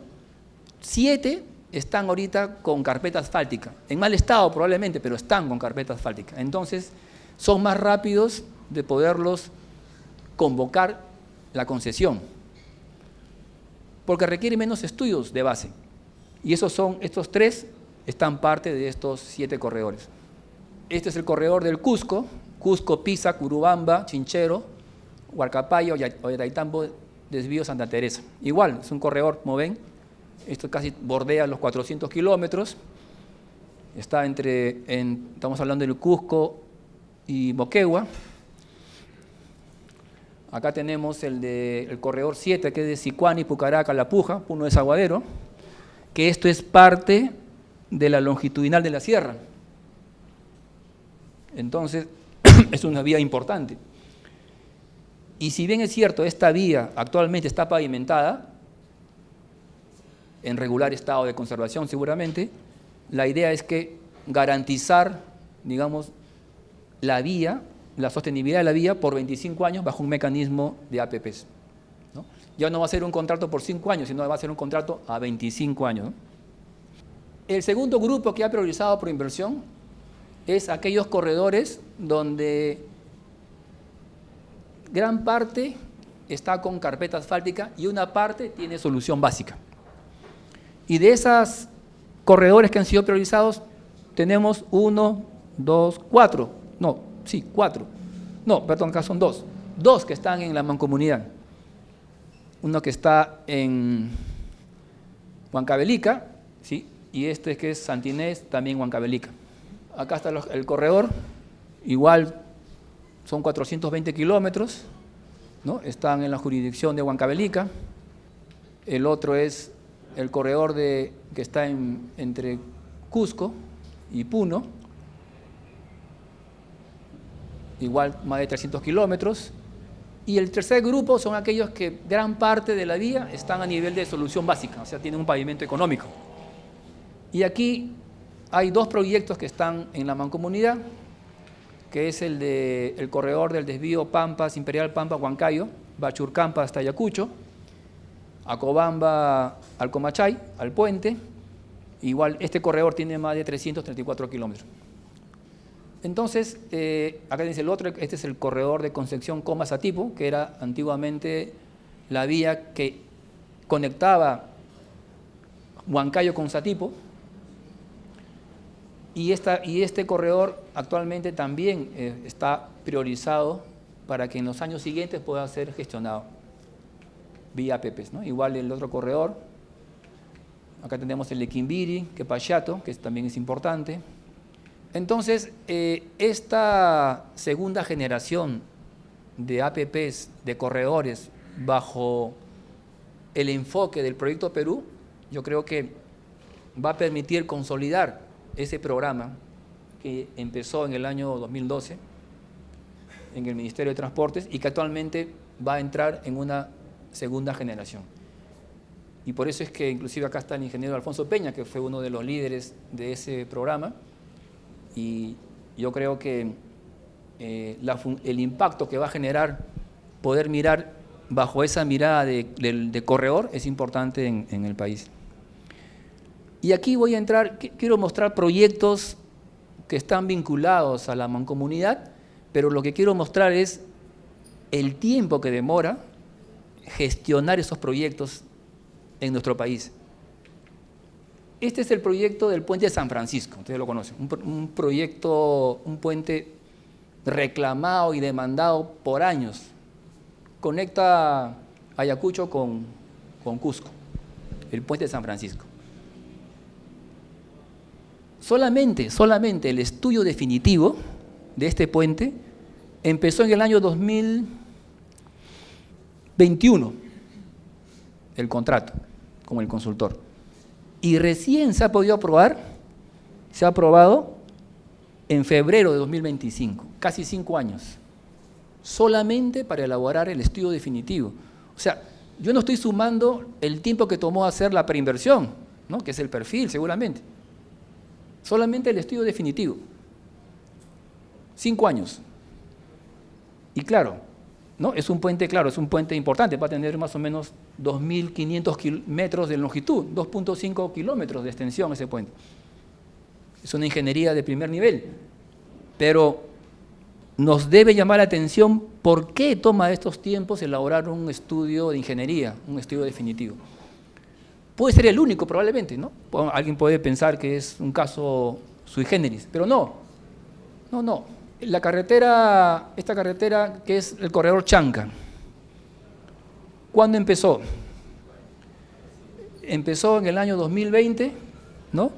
7 están ahorita con carpeta asfáltica. En mal estado probablemente, pero están con carpeta asfáltica. Entonces, son más rápidos de poderlos convocar la concesión, porque requiere menos estudios de base. Y estos 3 están parte de estos 7 corredores. Este es el corredor del Cusco, Pisa, Curubamba, Chinchero, Huarcapayo, Ollantaytambo, Desvío Santa Teresa. Igual, es un corredor, como ven, esto casi bordea los 400 kilómetros. Está estamos hablando del Cusco y Moquegua. Acá tenemos el corredor 7, que es de Sicuani, Pucará, Calapuja, Puno, Desaguadero, que esto es parte de la longitudinal de la sierra. Entonces, es una vía importante. Y si bien es cierto, esta vía actualmente está pavimentada, en regular estado de conservación seguramente, la idea es que garantizar, digamos, la vía, la sostenibilidad de la vía por 25 años bajo un mecanismo de APPs, ¿no? Ya no va a ser un contrato por 5 años, sino va a ser un contrato a 25 años, ¿no? El segundo grupo que ha priorizado Proinversión es aquellos corredores donde gran parte está con carpeta asfáltica y una parte tiene solución básica. Y de esos corredores que han sido priorizados, tenemos 1, 2, 4. No, sí, 4. No, perdón, acá son 2. 2 que están en la mancomunidad. Uno que está en Huancavelica, ¿sí? Y este que es Santinés, también Huancavelica. Acá está el corredor, igual son 420 kilómetros, ¿no? Están en la jurisdicción de Huancavelica. El otro es el corredor que está entre Cusco y Puno, igual más de 300 kilómetros. Y el tercer grupo son aquellos que gran parte de la vía están a nivel de solución básica, o sea, tienen un pavimento económico. Y aquí hay 2 proyectos que están en la mancomunidad, que es el corredor del desvío Pampas, Imperial Pampa, Huancayo, Bachurcampa hasta Ayacucho, Acobamba al Comachay, al puente. Igual este corredor tiene más de 334 kilómetros. Entonces, acá dice el otro, este es el corredor de Concepción Satipo, que era antiguamente la vía que conectaba Huancayo con Satipo. Y este corredor actualmente también está priorizado para que en los años siguientes pueda ser gestionado vía APPs, ¿no? Igual el otro corredor, acá tenemos el de Quimbiri, Quepachato, que también es importante. Entonces, esta segunda generación de APPs, de corredores, bajo el enfoque del Proyecto Perú, yo creo que va a permitir consolidar ese programa que empezó en el año 2012 en el Ministerio de Transportes y que actualmente va a entrar en una segunda generación. Y por eso es que inclusive acá está el ingeniero Alfonso Peña, que fue uno de los líderes de ese programa, y yo creo que el impacto que va a generar poder mirar bajo esa mirada de corredor es importante en el país. Y aquí voy a entrar, quiero mostrar proyectos que están vinculados a la mancomunidad, pero lo que quiero mostrar es el tiempo que demora gestionar esos proyectos en nuestro país. Este es el proyecto del puente de San Francisco, ustedes lo conocen, un proyecto, un puente reclamado y demandado por años. Conecta Ayacucho con Cusco, el puente de San Francisco. Solamente el estudio definitivo de este puente empezó en el año 2021, el contrato con el consultor. Y recién se ha podido aprobar, se ha aprobado en febrero de 2025, casi 5 años, solamente para elaborar el estudio definitivo. O sea, yo no estoy sumando el tiempo que tomó hacer la preinversión, ¿no? Que es el perfil seguramente. Solamente el estudio definitivo. 5 años. Y claro, ¿no? Es un puente importante, va a tener más o menos 2.500 metros de longitud, 2.5 kilómetros de extensión ese puente. Es una ingeniería de primer nivel, pero nos debe llamar la atención por qué toma estos tiempos elaborar un estudio de ingeniería, un estudio definitivo. Puede ser el único probablemente, ¿no? Alguien puede pensar que es un caso sui generis, pero no. Esta carretera que es el corredor Chanca, ¿cuándo empezó? Empezó en el año 2020, ¿no?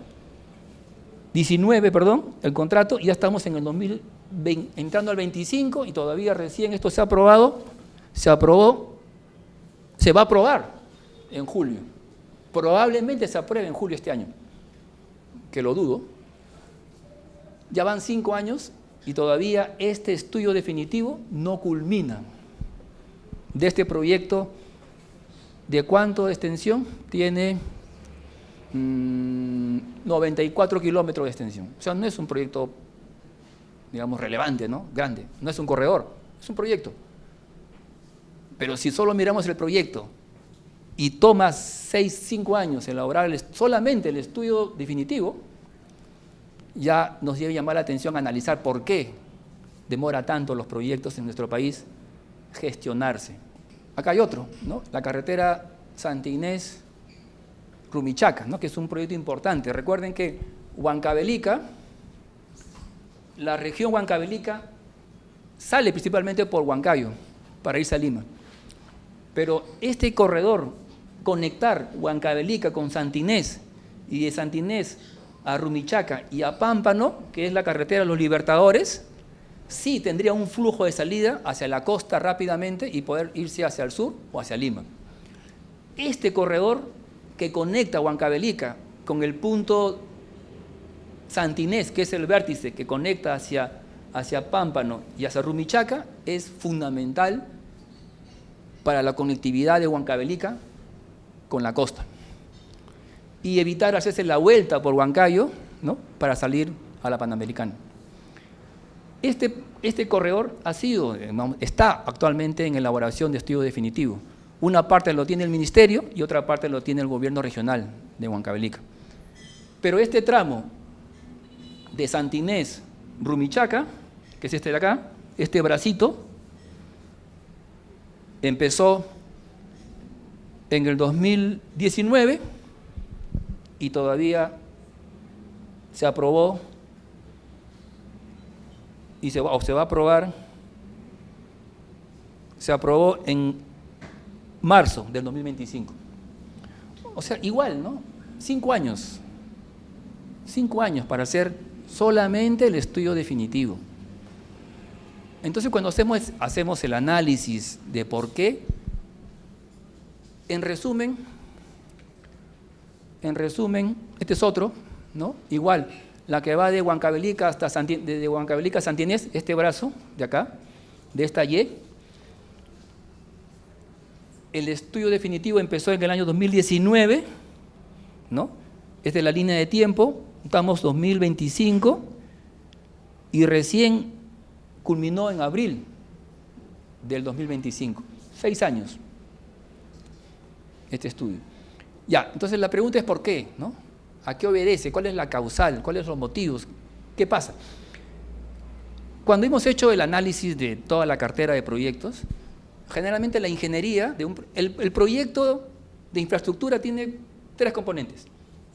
19, perdón, el contrato, y ya estamos en el 2020, entrando al 25 y todavía recién esto se ha aprobado, se va a aprobar en julio. Probablemente se apruebe en julio este año, que lo dudo. Ya van 5 años y todavía este estudio definitivo no culmina de este proyecto. ¿De cuánto de extensión? Tiene 94 kilómetros de extensión. O sea, no es un proyecto, digamos, relevante, ¿no? Grande. No es un corredor, es un proyecto. Pero si solo miramos el proyecto y toma 5 años elaborar solamente el estudio definitivo, ya nos debe llamar la atención analizar por qué demora tanto los proyectos en nuestro país gestionarse. Acá hay otro, ¿no? La carretera Santa Inés-Rumichaca, ¿no? Que es un proyecto importante. Recuerden que Huancavelica, la región Huancavelica sale principalmente por Huancayo para irse a Lima. Pero este corredor, conectar Huancavelica con Santa Inés y de Santa Inés a Rumichaca y a Pámpano, que es la carretera de los Libertadores, sí tendría un flujo de salida hacia la costa rápidamente y poder irse hacia el sur o hacia Lima. Este corredor que conecta Huancavelica con el punto Santa Inés, que es el vértice que conecta hacia Pámpano y hacia Rumichaca, es fundamental para la conectividad de Huancavelica con la costa y evitar hacerse la vuelta por Huancayo, ¿no? Para salir a la Panamericana. Este corredor está actualmente en elaboración de estudio definitivo. Una parte lo tiene el Ministerio y otra parte lo tiene el Gobierno Regional de Huancavelica. Pero este tramo de Santa Inés, Rumichaca, que es este de acá, este bracito, empezó en el 2019 y todavía se aprobó y se va a aprobar, se aprobó en marzo del 2025. O sea, igual, ¿no? 5 años. 5 años para hacer solamente el estudio definitivo. Entonces, cuando hacemos el análisis de por qué, en resumen, este es otro, ¿no? Igual, la que va de Huancavelica hasta desde Huancavelica a Santa Inés, este brazo de acá, de esta Y. El estudio definitivo empezó en el año 2019, ¿no? Esta es la línea de tiempo, estamos 2025 y recién culminó en abril del 2025. 6 años este estudio. Ya, entonces la pregunta es ¿por qué? ¿No? ¿A qué obedece? ¿Cuál es la causal? ¿Cuáles son los motivos? ¿Qué pasa? Cuando hemos hecho el análisis de toda la cartera de proyectos, generalmente la ingeniería, el proyecto de infraestructura tiene 3 componentes: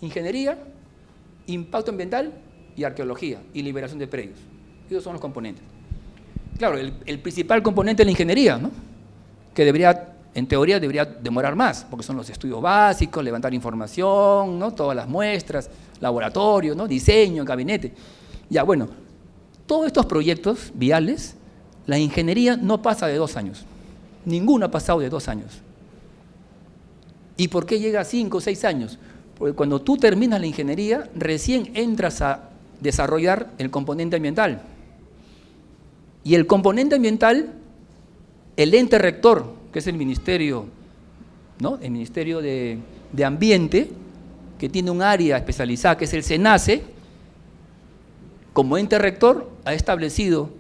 ingeniería, impacto ambiental y arqueología y liberación de predios. Esos son los componentes. Claro, el principal componente es la ingeniería, ¿no? Que en teoría debería demorar más, porque son los estudios básicos, levantar información, ¿no? Todas las muestras, laboratorio, ¿no? Diseño, gabinete. Ya, bueno, todos estos proyectos viales, la ingeniería no pasa de 2 años. Ninguno ha pasado de 2 años. ¿Y por qué llega a 5 o 6 años? Porque cuando tú terminas la ingeniería, recién entras a desarrollar el componente ambiental. Y el componente ambiental, el ente rector, que es el ministerio, ¿no? El Ministerio de Ambiente, que tiene un área especializada, que es el SENACE, como ente rector ha establecido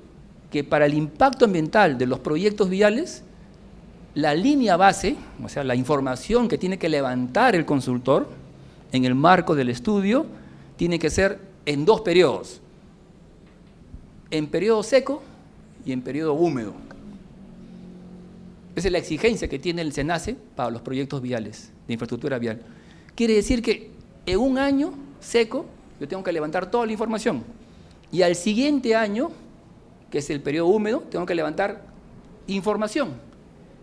que para el impacto ambiental de los proyectos viales, la línea base, o sea, la información que tiene que levantar el consultor en el marco del estudio, tiene que ser en 2 periodos, en periodo seco y en periodo húmedo. Esa es la exigencia que tiene el SENACE para los proyectos viales, de infraestructura vial. Quiere decir que en un año seco yo tengo que levantar toda la información y al siguiente año, que es el periodo húmedo, tengo que levantar información.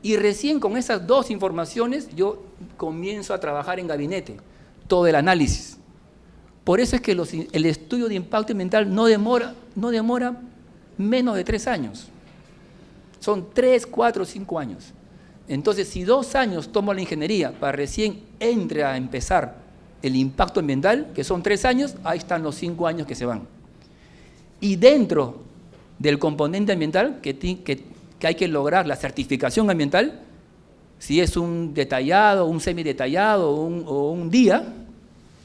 Y recién con esas 2 informaciones yo comienzo a trabajar en gabinete, todo el análisis. Por eso es que el estudio de impacto ambiental no demora menos de 3 años. Son 3, 4, 5 años. Entonces, si 2 años tomo la ingeniería para recién entre a empezar el impacto ambiental, que son 3 años, ahí están los 5 años que se van. Y dentro del componente ambiental, que hay que lograr la certificación ambiental, si es un detallado, un semidetallado o un día,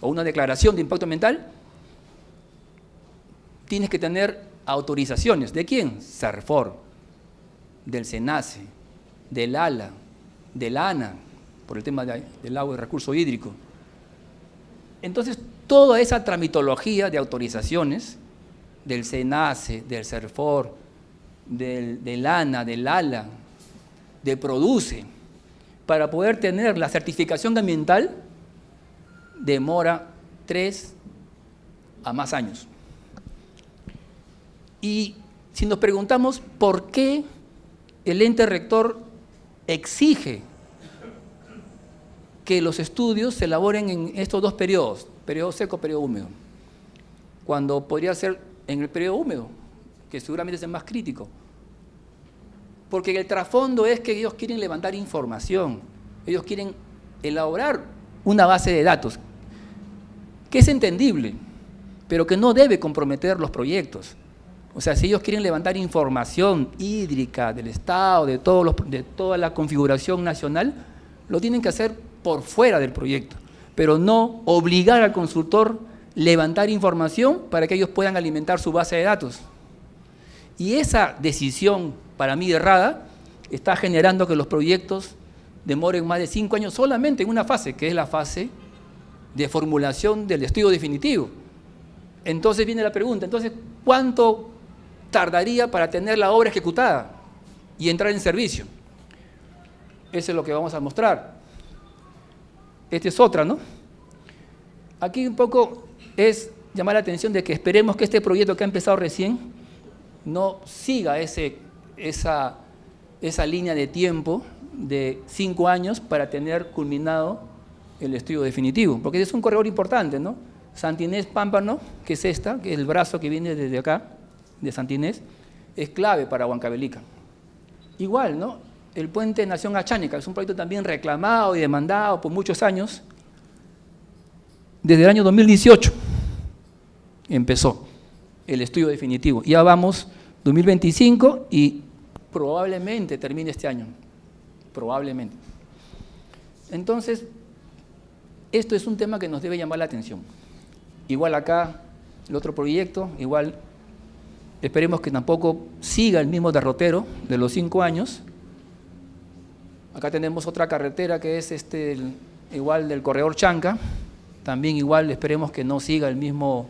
o una declaración de impacto ambiental, tienes que tener autorizaciones. ¿De quién? SERFOR, del SENACE, del ALA, del ANA, por el tema del agua y recurso hídrico. Entonces, toda esa tramitología de autorizaciones del SENACE, del SERFOR, del ANA, del ALA, de PRODUCE, para poder tener la certificación ambiental, demora 3 a más años. Y si nos preguntamos por qué el ente rector exige que los estudios se elaboren en estos 2 periodos, periodo seco, periodo húmedo, cuando podría ser en el periodo húmedo, que seguramente es el más crítico. Porque el trasfondo es que ellos quieren levantar información, ellos quieren elaborar una base de datos, que es entendible, pero que no debe comprometer los proyectos. O sea, si ellos quieren levantar información hídrica del Estado, de toda la configuración nacional, lo tienen que hacer por fuera del proyecto, pero no obligar al consultor a levantar información para que ellos puedan alimentar su base de datos. Y esa decisión, para mí errada, está generando que los proyectos demoren más de 5 años solamente en una fase, que es la fase de formulación del estudio definitivo. Entonces viene la pregunta, entonces, ¿cuánto tardaría para tener la obra ejecutada y entrar en servicio? Eso es lo que vamos a mostrar. Esta es otra, ¿no? Aquí un poco es llamar la atención de que esperemos que este proyecto que ha empezado recién no siga esa línea de tiempo de 5 años para tener culminado el estudio definitivo, porque es un corredor importante, ¿no? Santa Inés Pámpano, que es esta, que es el brazo que viene desde acá, de Santa Inés, es clave para Huancavelica. Igual, ¿no? El puente Nación Achánica, es un proyecto también reclamado y demandado por muchos años. Desde el año 2018 empezó el estudio definitivo. Ya vamos 2025 y probablemente termine este año. Probablemente. Entonces, esto es un tema que nos debe llamar la atención. Igual acá, el otro proyecto, igual esperemos que tampoco siga el mismo derrotero de los 5 años. Acá tenemos otra carretera que es igual del corredor Chanca. También igual esperemos que no siga el mismo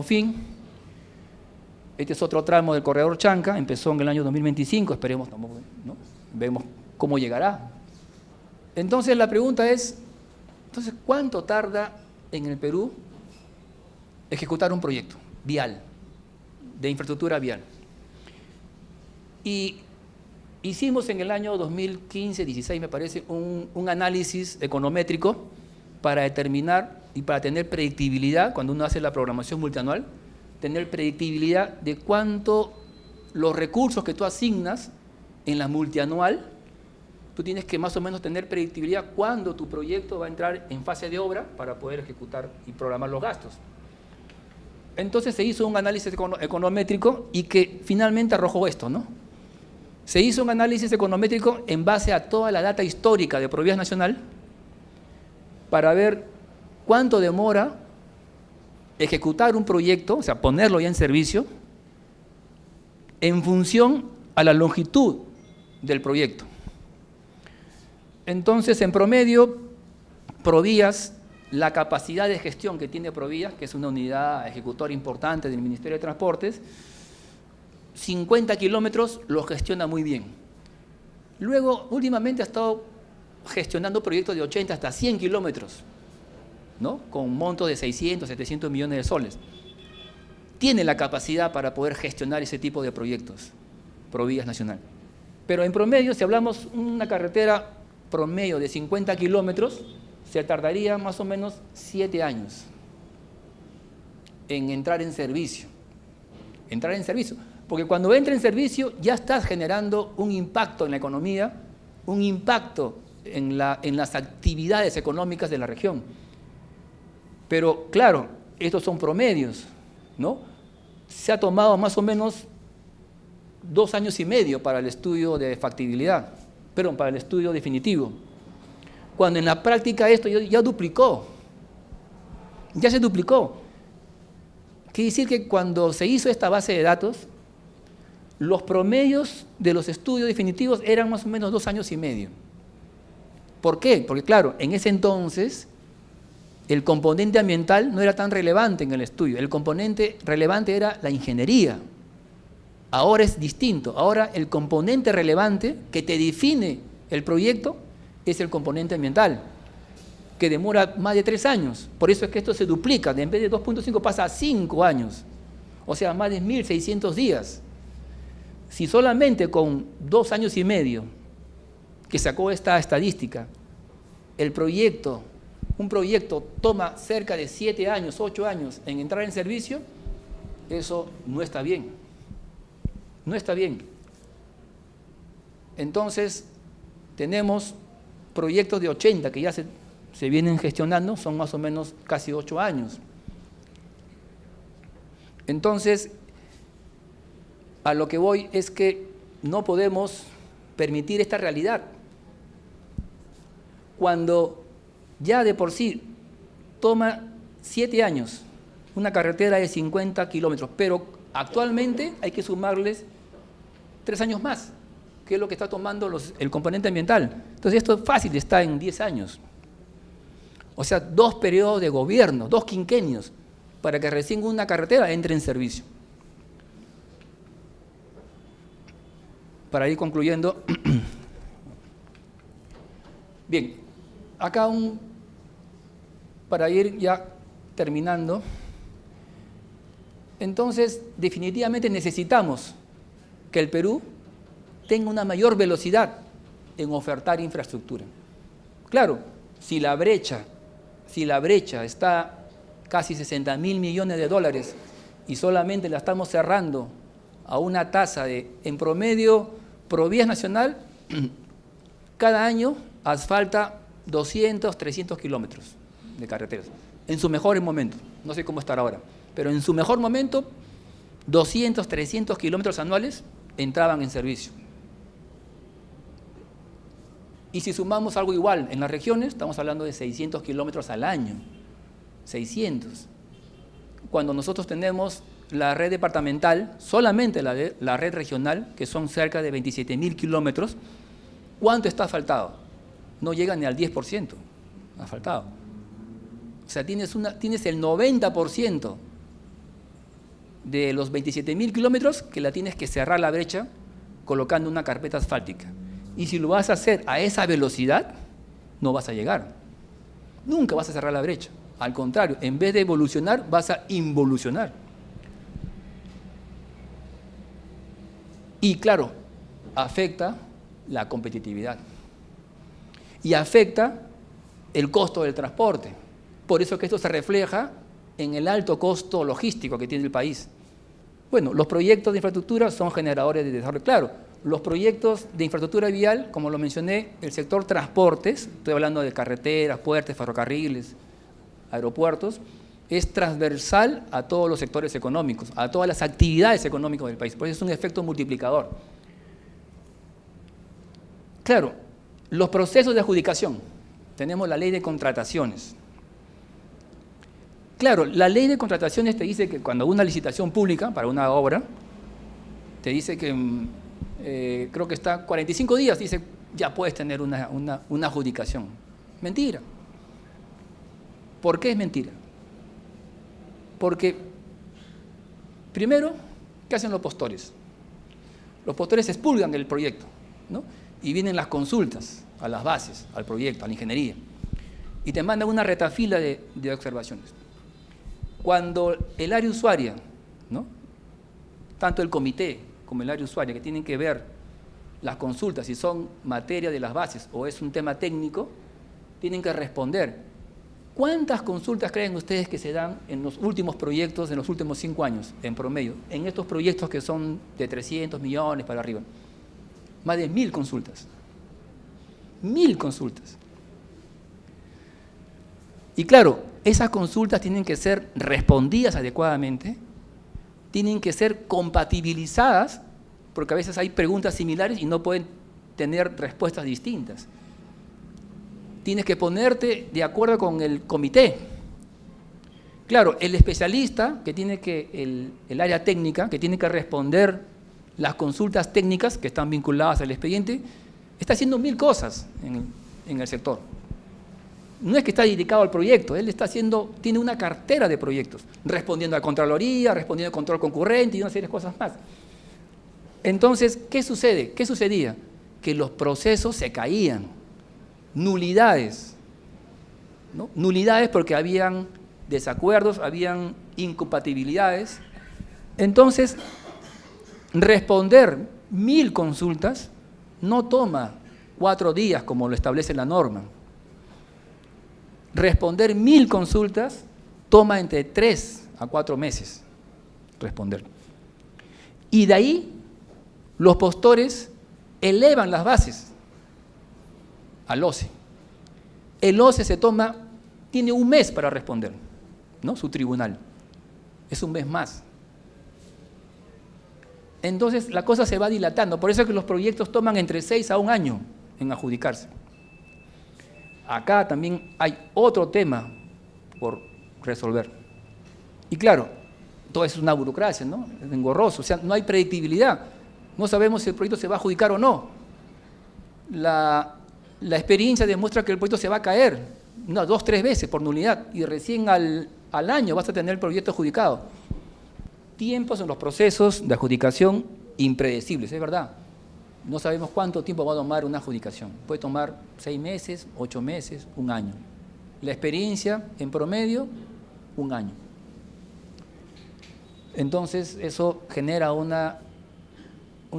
fin. Este es otro tramo del corredor Chanca, empezó en el año 2025, esperemos, ¿no? Vemos cómo llegará. Entonces la pregunta es, ¿cuánto tarda en el Perú ejecutar un proyecto vial, de infraestructura vial? Y hicimos en el año 2015-16, me parece, un análisis econométrico para determinar y para tener predictibilidad, cuando uno hace la programación multianual, tener predictibilidad de cuánto los recursos que tú asignas en la multianual, tú tienes que más o menos tener predictibilidad cuándo tu proyecto va a entrar en fase de obra para poder ejecutar y programar los gastos. Entonces se hizo un análisis econométrico y que finalmente arrojó esto, ¿no? Se hizo un análisis econométrico en base a toda la data histórica de Provías Nacional para ver cuánto demora ejecutar un proyecto, o sea, ponerlo ya en servicio, en función a la longitud del proyecto. Entonces, en promedio, Provías, la capacidad de gestión que tiene Provías, que es una unidad ejecutora importante del Ministerio de Transportes, 50 kilómetros los gestiona muy bien. Luego, últimamente ha estado gestionando proyectos de 80 hasta 100 kilómetros, ¿no? Con montos de 600, 700 millones de soles. Tiene la capacidad para poder gestionar ese tipo de proyectos, Provías Nacional. Pero en promedio, si hablamos una carretera promedio de 50 kilómetros, se tardaría más o menos 7 años en entrar en servicio. Entrar en servicio. Porque cuando entra en servicio ya estás generando un impacto en la economía, un impacto en las actividades económicas de la región. Pero claro, estos son promedios, ¿no? Se ha tomado más o menos 2 años y medio para el estudio de factibilidad, para el estudio definitivo. Cuando en la práctica esto ya duplicó, ya se duplicó. Quiere decir que cuando se hizo esta base de datos, los promedios de los estudios definitivos eran más o menos 2 años y medio. ¿Por qué? Porque claro, en ese entonces el componente ambiental no era tan relevante en el estudio, el componente relevante era la ingeniería. Ahora es distinto, ahora el componente relevante que te define el proyecto es el componente ambiental, que demora más de 3 años. Por eso es que esto se duplica, en vez de 2.5 pasa a 5 años, o sea, más de 1.600 días. Si solamente con 2 años y medio que sacó esta estadística, un proyecto toma cerca de 7 años, 8 años en entrar en servicio, eso no está bien. No está bien. Entonces, tenemos proyectos de 80 que ya se vienen gestionando, son más o menos casi 8 años. Entonces, a lo que voy es que no podemos permitir esta realidad. Cuando ya de por sí toma 7 años una carretera de 50 kilómetros, pero actualmente hay que sumarles 3 años más, que es lo que está tomando el componente ambiental. Entonces esto fácil está en 10 años. O sea, 2 periodos de gobierno, 2 quinquenios, para que recién una carretera entre en servicio. Para ir concluyendo, bien, acá para ir ya terminando, Entonces, definitivamente necesitamos que el Perú tenga una mayor velocidad en ofertar infraestructura. Claro, si la brecha está casi 60.000 millones de dólares y solamente la estamos cerrando a una tasa de, en promedio, Provías Nacional, cada año asfalta 200, 300 kilómetros de carreteras, en su mejor momento, no sé cómo estará ahora, pero en su mejor momento, 200, 300 kilómetros anuales entraban en servicio. Y si sumamos algo igual en las regiones, estamos hablando de 600 kilómetros al año. 600. Cuando nosotros tenemos la red departamental, solamente la red regional, que son cerca de 27.000 kilómetros, ¿cuánto está asfaltado? No llega ni al 10% asfaltado. O sea, tienes el 90% de los 27.000 kilómetros que la tienes que cerrar la brecha colocando una carpeta asfáltica. Y si lo vas a hacer a esa velocidad, no vas a llegar. Nunca vas a cerrar la brecha. Al contrario, en vez de evolucionar, vas a involucionar. Y claro, afecta la competitividad. Y afecta el costo del transporte. Por eso que esto se refleja en el alto costo logístico que tiene el país. Bueno, los proyectos de infraestructura son generadores de desarrollo. Claro, los proyectos de infraestructura vial, como lo mencioné, el sector transportes, estoy hablando de carreteras, puertos, ferrocarriles, aeropuertos, es transversal a todos los sectores económicos, a todas las actividades económicas del país. Por eso es un efecto multiplicador. Claro, los procesos de adjudicación. Tenemos la ley de contrataciones. Claro, la ley de contrataciones te dice que cuando una licitación pública para una obra, te dice que creo que está 45 días, dice, ya puedes tener una adjudicación. Mentira. ¿Por qué es mentira? Porque, primero, ¿qué hacen los postores? Los postores expulgan el proyecto, ¿no? Y vienen las consultas a las bases, al proyecto, a la ingeniería, y te mandan una retafila de observaciones. Cuando el área usuaria, ¿no? Tanto el comité como el área usuaria, que tienen que ver las consultas, si son materia de las bases o es un tema técnico, tienen que responder. ¿Cuántas consultas creen ustedes que se dan en los últimos proyectos, en los últimos 5 años, en promedio? En estos proyectos que son de 300 millones para arriba. Más de 1.000 consultas. 1.000 consultas. Y claro, esas consultas tienen que ser respondidas adecuadamente, tienen que ser compatibilizadas, porque a veces hay preguntas similares y no pueden tener respuestas distintas. Tienes que ponerte de acuerdo con el comité. Claro, el especialista, que tiene que, el área técnica, que tiene que responder las consultas técnicas que están vinculadas al expediente, está haciendo 1.000 cosas en el sector. No es que está dedicado al proyecto, él tiene una cartera de proyectos, respondiendo a Contraloría, respondiendo a control concurrente y una serie de cosas más. Entonces, ¿qué sucede? ¿Qué sucedía? Que los procesos se caían, nulidades, ¿no? Nulidades porque habían desacuerdos, habían incompatibilidades. Entonces, responder 1.000 consultas no toma 4 días como lo establece la norma. Responder 1.000 consultas toma entre 3 a 4 meses responder. Y de ahí los postores elevan las bases al OCE. El OCE tiene 1 mes para responder, ¿no? Su tribunal. Es 1 mes más. Entonces la cosa se va dilatando. Por eso es que los proyectos toman entre 6 a 1 año en adjudicarse. Acá también hay otro tema por resolver. Y claro, todo es una burocracia, ¿no? Es engorroso, o sea, no hay predictibilidad. No sabemos si el proyecto se va a adjudicar o no. La experiencia demuestra que el proyecto se va a caer 1, 2, 3 veces por nulidad y recién al año vas a tener el proyecto adjudicado. Tiempos en los procesos de adjudicación impredecibles, es verdad. No sabemos cuánto tiempo va a tomar una adjudicación. Puede tomar 6 meses, 8 meses, 1 año. La experiencia, en promedio, 1 año. Entonces, eso genera una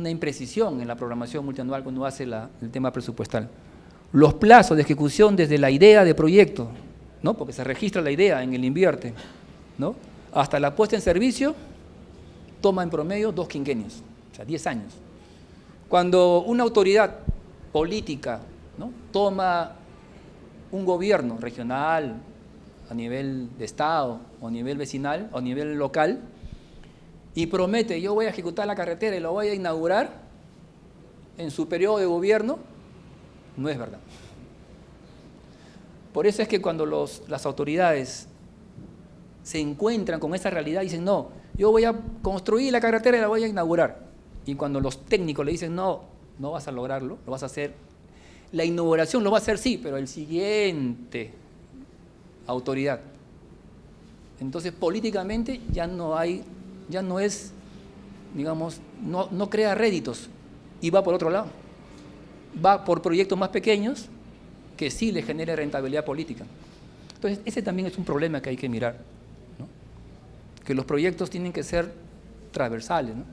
imprecisión en la programación multianual cuando hace el tema presupuestal. Los plazos de ejecución desde la idea de proyecto, ¿no? Porque se registra la idea en el invierte, ¿no? Hasta la puesta en servicio, toma en promedio 2 quinquenios, o sea, 10 años. Cuando una autoridad política, ¿no?, toma un gobierno regional, a nivel de Estado, o a nivel vecinal, o a nivel local, y promete, yo voy a ejecutar la carretera y lo voy a inaugurar en su periodo de gobierno, no es verdad. Por eso es que cuando las autoridades se encuentran con esa realidad, dicen, no, yo voy a construir la carretera y la voy a inaugurar. Y cuando los técnicos le dicen, no, no vas a lograrlo, lo vas a hacer, la inauguración lo va a hacer sí, pero el siguiente autoridad. Entonces, políticamente ya no es, digamos, no crea réditos y va por otro lado. Va por proyectos más pequeños que sí le genere rentabilidad política. Entonces, ese también es un problema que hay que mirar, ¿no? Que los proyectos tienen que ser transversales, ¿no?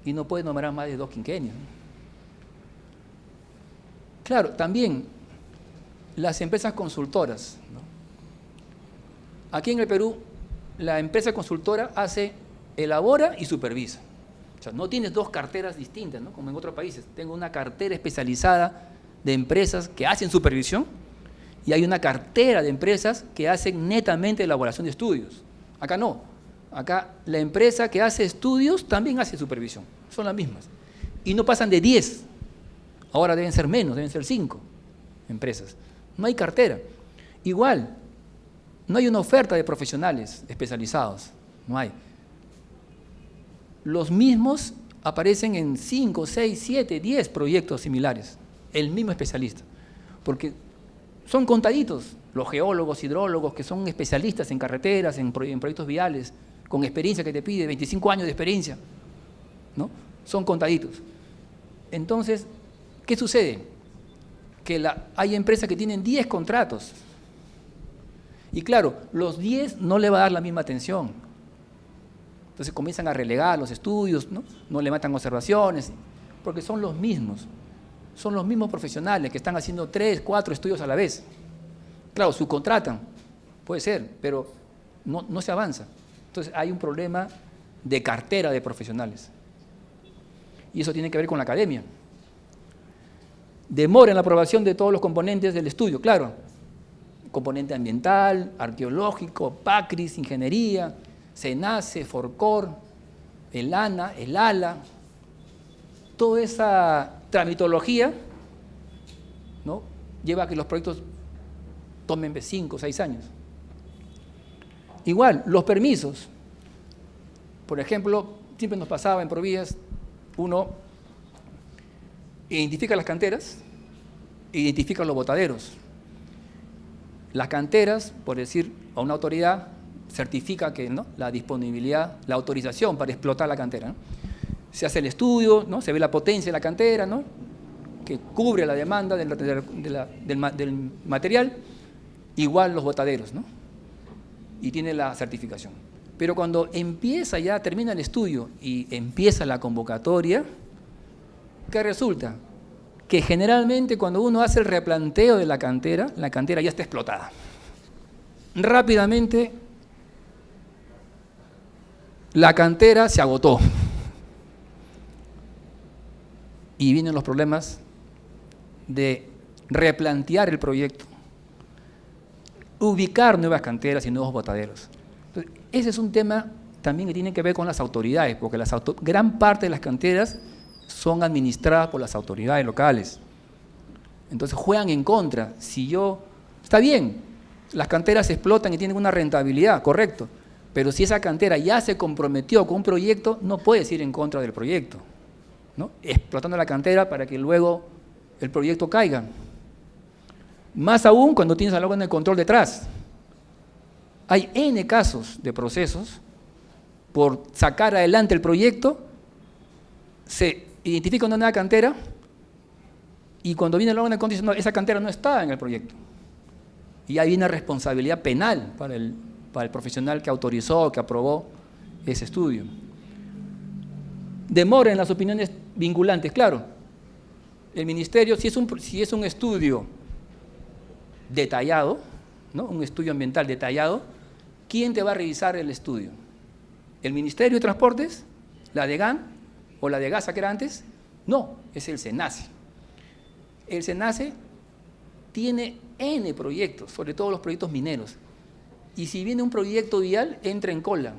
Y no pueden nombrar más de 2 quinquenios, ¿no? Claro, también las empresas consultoras, ¿no? Aquí en el Perú, la empresa consultora elabora y supervisa. O sea, no tienes 2 carteras distintas, ¿no?, como en otros países. Tengo una cartera especializada de empresas que hacen supervisión y hay una cartera de empresas que hacen netamente elaboración de estudios. Acá no. Acá la empresa que hace estudios también hace supervisión. Son las mismas. Y no pasan de 10. Ahora deben ser menos, deben ser 5 empresas. No hay cartera. Igual, no hay una oferta de profesionales especializados. No hay. Los mismos aparecen en 5, 6, 7, 10 proyectos similares. El mismo especialista. Porque son contaditos los geólogos, hidrólogos, que son especialistas en carreteras, en proyectos viales, con experiencia que te pide, 25 años de experiencia, ¿no? Son contaditos. Entonces, ¿qué sucede? Que hay empresas que tienen 10 contratos. Y claro, los 10 no le va a dar la misma atención. Entonces comienzan a relegar los estudios, ¿no? No le matan observaciones, porque son los mismos profesionales que están haciendo 3, 4 estudios a la vez. Claro, subcontratan, puede ser, pero no se avanza. Entonces hay un problema de cartera de profesionales. Y eso tiene que ver con la academia. Demora en la aprobación de todos los componentes del estudio, claro. Componente ambiental, arqueológico, PACRIS, ingeniería, SENACE, FORCOR, el ANA, el ALA. Toda esa tramitología, ¿no?, lleva a que los proyectos tomen 5 o 6 años. Igual, los permisos. Por ejemplo, siempre nos pasaba en Provías, uno identifica las canteras, identifica los botaderos. Las canteras, por decir a una autoridad, certifica que, ¿no?, la disponibilidad, la autorización para explotar la cantera, ¿no? Se hace el estudio, ¿no?, se ve la potencia de la cantera, ¿no?, que cubre la demanda del material, igual los botaderos, ¿no?, y tiene la certificación. Pero cuando termina el estudio y empieza la convocatoria, ¿qué resulta? Que generalmente cuando uno hace el replanteo de la cantera ya está explotada. Rápidamente la cantera se agotó. Y vienen los problemas de replantear el proyecto, ubicar nuevas canteras y nuevos botaderos. Entonces, ese es un tema también que tiene que ver con las autoridades, porque gran parte de las canteras son administradas por las autoridades locales. Entonces juegan en contra. Está bien, las canteras se explotan y tienen una rentabilidad, correcto, pero si esa cantera ya se comprometió con un proyecto, no puedes ir en contra del proyecto, ¿no?, explotando la cantera para que luego el proyecto caiga. Más aún cuando tienes algo en el control detrás. Hay N casos de procesos por sacar adelante el proyecto, se identifica una nueva cantera y cuando viene el órgano de control dice, no, esa cantera no está en el proyecto. Y ahí viene responsabilidad penal para el profesional que autorizó, que aprobó ese estudio. Demora en las opiniones vinculantes, claro. El ministerio, si es un estudio detallado, ¿no? Un estudio ambiental detallado, ¿quién te va a revisar el estudio? ¿El Ministerio de Transportes? ¿La DEGAN? ¿O la de Gasa que era antes? No, es el SENACE. El SENACE tiene N proyectos, sobre todo los proyectos mineros. Y si viene un proyecto vial, entra en cola.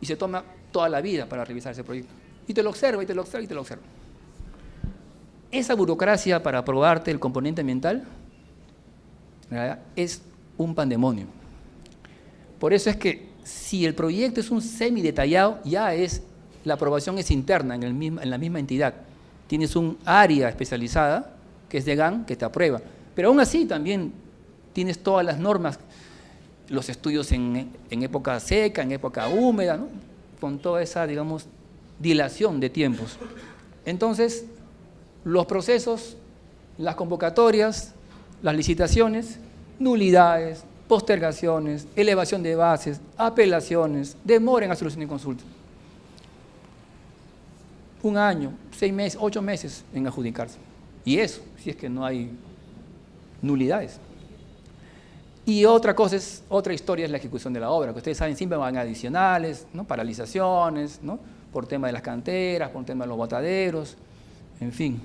Y se toma toda la vida para revisar ese proyecto. Y te lo observa, y te lo observa, y te lo observa. Esa burocracia para aprobarte el componente ambiental, ¿verdad?, es un pandemonio. Por eso es que si el proyecto es un semidetallado, la aprobación es interna en la misma entidad. Tienes un área especializada, que es DEGAN, que te aprueba. Pero aún así también tienes todas las normas, los estudios en época seca, en época húmeda, ¿no?, con toda esa, digamos, dilación de tiempos. Entonces, los procesos, las convocatorias, las licitaciones, nulidades, postergaciones, elevación de bases, apelaciones, demora en solución de consulta. 1 año, 6 meses, 8 meses en adjudicarse. Y eso, si es que no hay nulidades. Y otra historia es la ejecución de la obra, que ustedes saben, siempre van adicionales, ¿no?, paralizaciones, ¿no?, por tema de las canteras, por tema de los botaderos, en fin,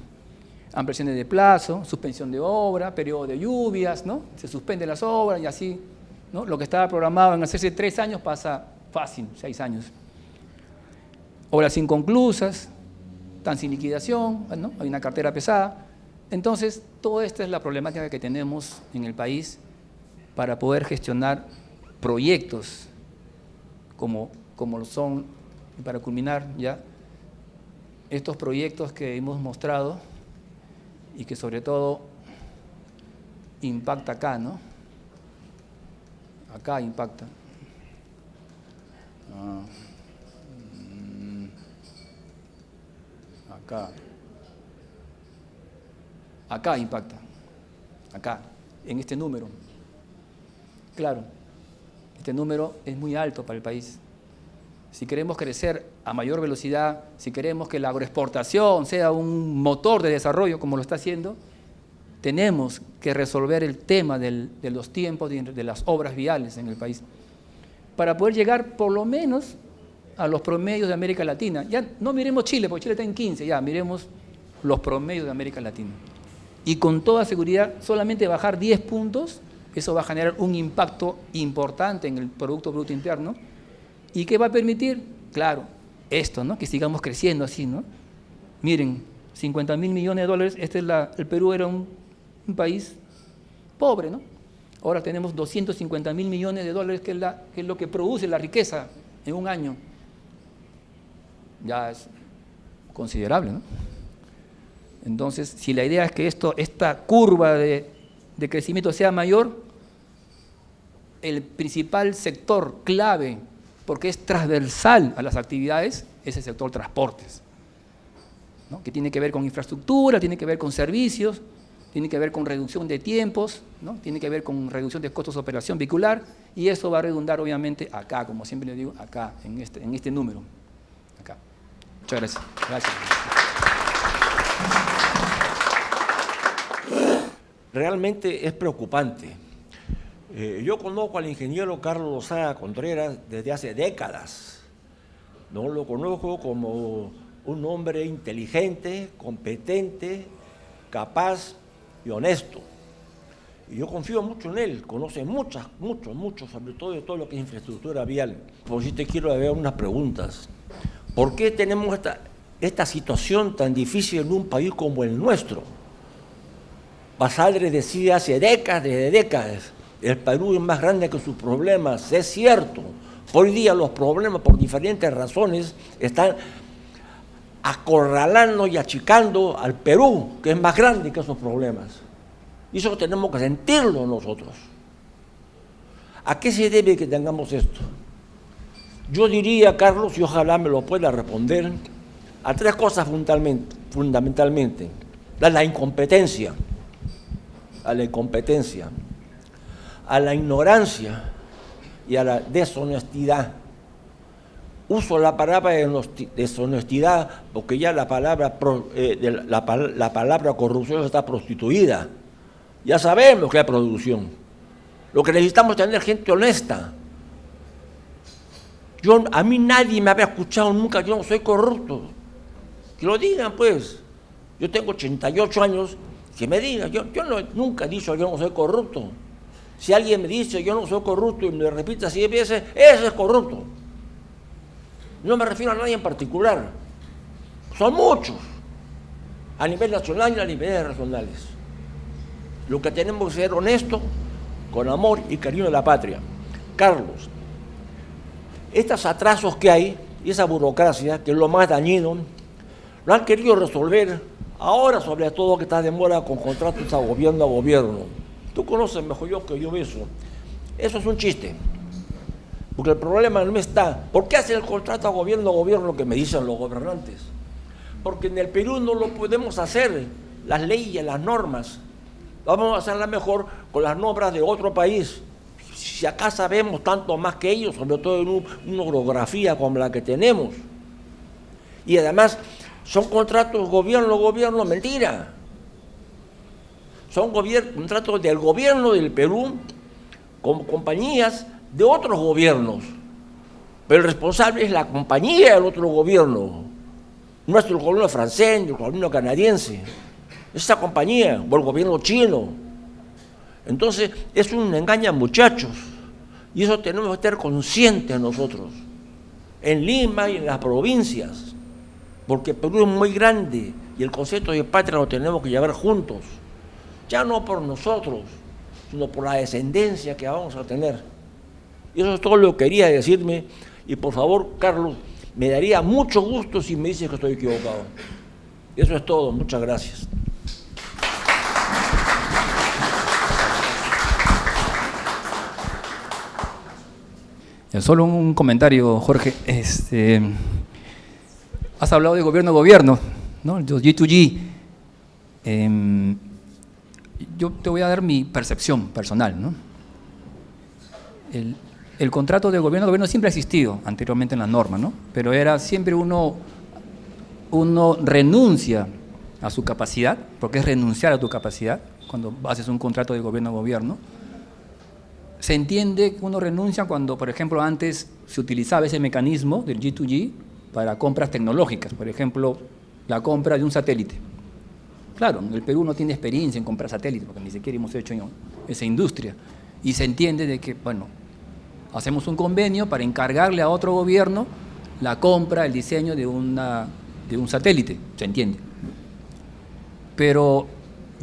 ampliaciones de plazo, suspensión de obra, periodo de lluvias, ¿no?, se suspenden las obras y así, ¿no?, lo que estaba programado en hacerse 3 años pasa fácil, 6 años. Obras inconclusas, están sin liquidación, ¿no?, hay una cartera pesada. Entonces, toda esta es la problemática que tenemos en el país para poder gestionar proyectos como lo son, y para culminar ya, estos proyectos que hemos mostrado y que sobre todo impacta acá, ¿no? Acá impacta. Acá impacta. Acá, en este número. Claro, este número es muy alto para el país. Si queremos crecer a mayor velocidad, si queremos que la agroexportación sea un motor de desarrollo como lo está haciendo, tenemos que resolver el tema de los tiempos de las obras viales en el país, para poder llegar por lo menos a los promedios de América Latina. Ya no miremos Chile, porque Chile está en 15, ya miremos los promedios de América Latina. Y con toda seguridad, solamente bajar 10 puntos, eso va a generar un impacto importante en el Producto Bruto Interno. ¿Y qué va a permitir? Claro, esto, ¿no?, que sigamos creciendo así, ¿no? Miren, 50.000 millones de dólares, el Perú era un país pobre, ¿no? Ahora tenemos 250.000 millones de dólares, que es lo que produce la riqueza en un año. Ya es considerable, ¿no? Entonces, si la idea es que esta curva de crecimiento sea mayor, el principal sector clave, porque es transversal a las actividades, es el sector transportes, ¿no?, que tiene que ver con infraestructura, tiene que ver con servicios, tiene que ver con reducción de tiempos, ¿no?, tiene que ver con reducción de costos de operación vehicular, y eso va a redundar obviamente acá, como siempre les digo, acá, en este número. Acá. Muchas gracias. Gracias. Realmente es preocupante. Yo conozco al ingeniero Carlos Lozada Contreras desde hace décadas. No lo conozco como un hombre inteligente, competente, capaz y honesto. Y yo confío mucho en él, conoce mucho, sobre todo lo que es infraestructura vial. Por si te quiero hacer unas preguntas. ¿Por qué tenemos esta situación tan difícil en un país como el nuestro? Basadre decía desde décadas, el Perú es más grande que sus problemas. Es cierto, hoy día los problemas por diferentes razones están acorralando y achicando al Perú, que es más grande que esos problemas. Y eso tenemos que sentirlo nosotros. ¿A qué se debe que tengamos esto? Yo diría, Carlos, y ojalá me lo pueda responder, a 3 cosas fundamentalmente. La incompetencia, a la ignorancia y a la deshonestidad. uso la palabra deshonestidad porque ya la palabra corrupción está prostituida. Ya sabemos que hay producción. Lo que necesitamos es tener gente honesta. A mí nadie me había escuchado nunca, yo no soy corrupto. Que lo digan, pues. Yo tengo 88 años, que me digan. Yo nunca he dicho yo no soy corrupto. Si alguien me dice yo no soy corrupto y me repite 100 veces, ese es corrupto. No me refiero a nadie en particular. Son muchos, a nivel nacional y a niveles regionales. Lo que tenemos que ser honestos, con amor y cariño de la patria. Carlos, estos atrasos que hay y esa burocracia, que es lo más dañino, lo han querido resolver ahora, sobre todo que está de moda con contratos a gobierno. Tú conoces mejor que yo eso. Eso es un chiste. Porque el problema no está. ¿Por qué hacen el contrato a gobierno lo que me dicen los gobernantes? Porque en el Perú no lo podemos hacer, las leyes, las normas. Vamos a hacerla mejor con las normas de otro país. Si acá sabemos tanto más que ellos, sobre todo en una orografía como la que tenemos. Y además son contratos gobierno, mentira. Son contratos del gobierno del Perú con compañías de otros gobiernos. Pero el responsable es la compañía del otro gobierno. No es el gobierno francés, ni el gobierno canadiense. Es esa compañía, o el gobierno chino. Entonces, es un engaño, muchachos. Y eso tenemos que estar conscientes nosotros. En Lima y en las provincias. Porque Perú es muy grande y el concepto de patria lo tenemos que llevar juntos. Ya no por nosotros, sino por la descendencia que vamos a tener. Y eso es todo lo que quería decirme. Y por favor, Carlos, me daría mucho gusto si me dices que estoy equivocado. Eso es todo. Muchas gracias. Solo un comentario, Jorge. Has hablado de gobierno, ¿no? Los G2G. Yo te voy a dar mi percepción personal, ¿no? El contrato de gobierno siempre ha existido anteriormente en las normas, ¿no? Pero era siempre uno renuncia a su capacidad, porque es renunciar a tu capacidad cuando haces un contrato de gobierno. Se entiende que uno renuncia cuando, por ejemplo, antes se utilizaba ese mecanismo del G2G para compras tecnológicas, por ejemplo, la compra de un satélite. Claro, el Perú no tiene experiencia en comprar satélites, porque ni siquiera hemos hecho esa industria. Y se entiende de que, bueno, hacemos un convenio para encargarle a otro gobierno la compra, el diseño de un satélite, se entiende. Pero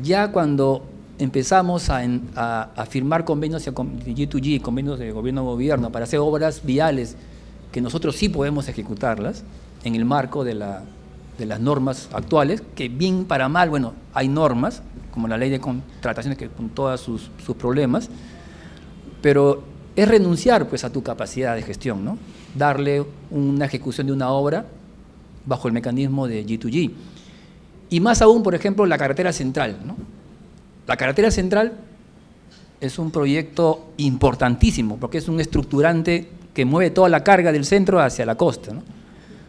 ya cuando empezamos a firmar convenios de G2G, convenios de gobierno para hacer obras viales que nosotros sí podemos ejecutarlas en el marco de las normas actuales, que bien para mal, bueno, hay normas, como la ley de contrataciones que con todos sus problemas, pero es renunciar pues a tu capacidad de gestión, ¿no? Darle una ejecución de una obra bajo el mecanismo de G2G. Y más aún, por ejemplo, la carretera central, ¿no? La carretera central es un proyecto importantísimo porque es un estructurante que mueve toda la carga del centro hacia la costa, ¿no?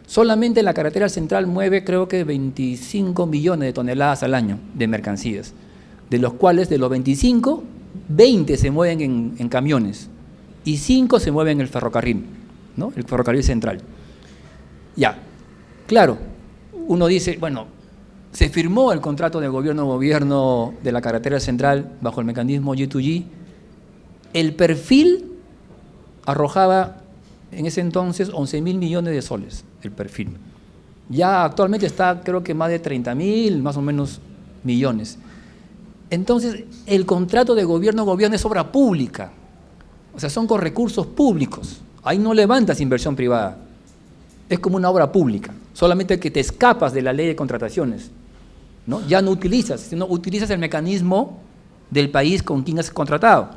Solamente la carretera central mueve creo que 25 millones de toneladas al año de mercancías, de los cuales de los 25, 20 se mueven en camiones y 5 se mueven en el ferrocarril, ¿no? El ferrocarril central. Ya, claro, uno dice, bueno, se firmó el contrato de gobierno de la carretera central bajo el mecanismo G2G. El perfil arrojaba en ese entonces 11.000 millones de soles, el perfil. Ya actualmente está creo que más de 30.000, más o menos, millones. Entonces, el contrato de gobierno es obra pública, o sea, son con recursos públicos. Ahí no levantas inversión privada, es como una obra pública, solamente que te escapas de la ley de contrataciones, ¿no? Ya no utilizas, sino utilizas el mecanismo del país con quien has contratado,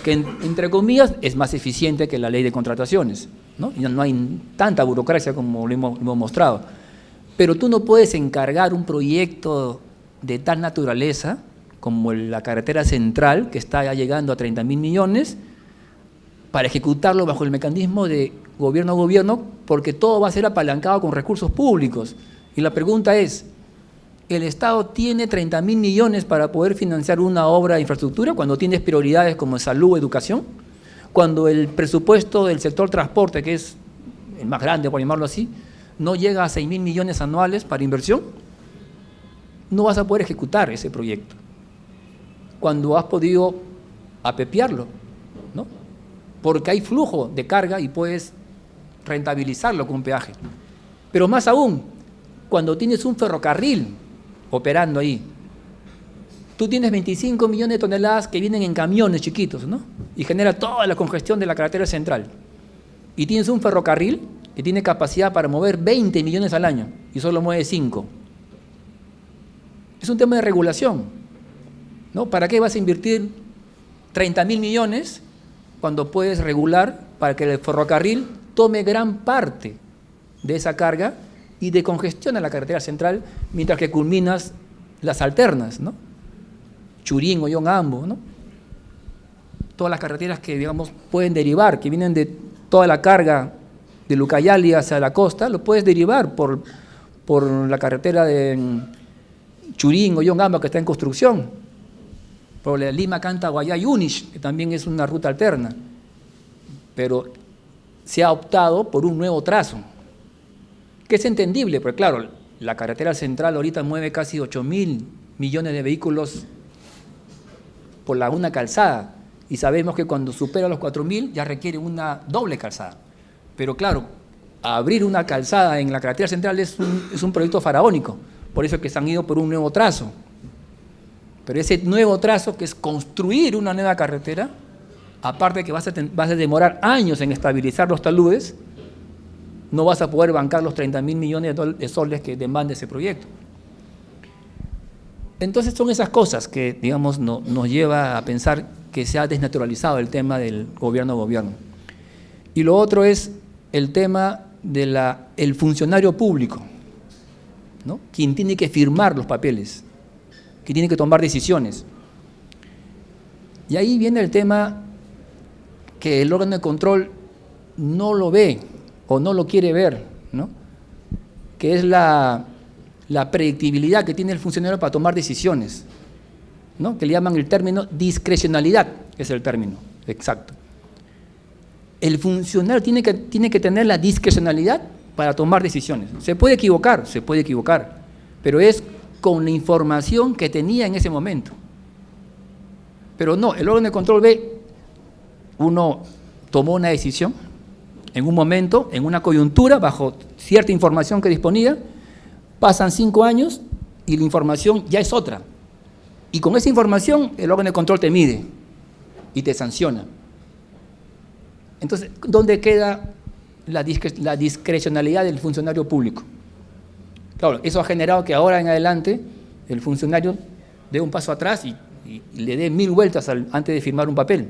que entre comillas es más eficiente que la ley de contrataciones, ¿no? Y no hay tanta burocracia como lo hemos mostrado. Pero tú no puedes encargar un proyecto de tal naturaleza como la carretera central, que está ya llegando a 30.000 millones, para ejecutarlo bajo el mecanismo de gobierno a gobierno, porque todo va a ser apalancado con recursos públicos. Y la pregunta es, ¿el Estado tiene 30.000 millones para poder financiar una obra de infraestructura cuando tienes prioridades como salud o educación? Cuando el presupuesto del sector transporte, que es el más grande, por llamarlo así, no llega a 6.000 millones anuales para inversión, no vas a poder ejecutar ese proyecto. Cuando has podido apepiarlo, ¿no? Porque hay flujo de carga y puedes rentabilizarlo con un peaje. Pero más aún, cuando tienes un ferrocarril operando ahí, tú tienes 25 millones de toneladas que vienen en camiones chiquitos, ¿no? Y genera toda la congestión de la carretera central. Y tienes un ferrocarril que tiene capacidad para mover 20 millones al año y solo mueve 5. Es un tema de regulación, ¿no? ¿Para qué vas a invertir 30.000 millones cuando puedes regular para que el ferrocarril tome gran parte de esa carga y decongestiona la carretera central mientras que culminas las alternas, ¿no? Churín, Ollón, Ambo, ¿no? Todas las carreteras que, digamos, pueden derivar, que vienen de toda la carga de Lucayali hacia la costa, lo puedes derivar por la carretera de Churín, Ollón, Ambo, que está en construcción, por la Lima, Canta, Guayay, Unish, que también es una ruta alterna, pero se ha optado por un nuevo trazo, que es entendible, porque claro, la carretera central ahorita mueve casi 8.000 millones de vehículos por una calzada, y sabemos que cuando supera los 4.000 ya requiere una doble calzada. Pero claro, abrir una calzada en la carretera central es un proyecto faraónico, por eso es que se han ido por un nuevo trazo. Pero ese nuevo trazo, que es construir una nueva carretera, aparte de que vas a demorar años en estabilizar los taludes, no vas a poder bancar los 30.000 millones de soles que demanda ese proyecto. Entonces son esas cosas que, digamos, nos lleva a pensar que se ha desnaturalizado el tema del gobierno a gobierno. Y lo otro es el tema del funcionario público, ¿no? Quien tiene que firmar los papeles, que tiene que tomar decisiones. Y ahí viene el tema que el órgano de control no lo ve o no lo quiere ver, ¿no? Que es la predictibilidad que tiene el funcionario para tomar decisiones, ¿no? Que le llaman el término discrecionalidad, es el término exacto. El funcionario tiene que tener la discrecionalidad para tomar decisiones. Se puede equivocar, pero es con la información que tenía en ese momento. Pero no, el órgano de control ve, uno tomó una decisión en un momento, en una coyuntura, bajo cierta información que disponía, pasan 5 años y la información ya es otra. Y con esa información el órgano de control te mide y te sanciona. Entonces, ¿dónde queda la discrecionalidad del funcionario público? Claro, eso ha generado que ahora en adelante el funcionario dé un paso atrás y le dé 1000 vueltas antes de firmar un papel.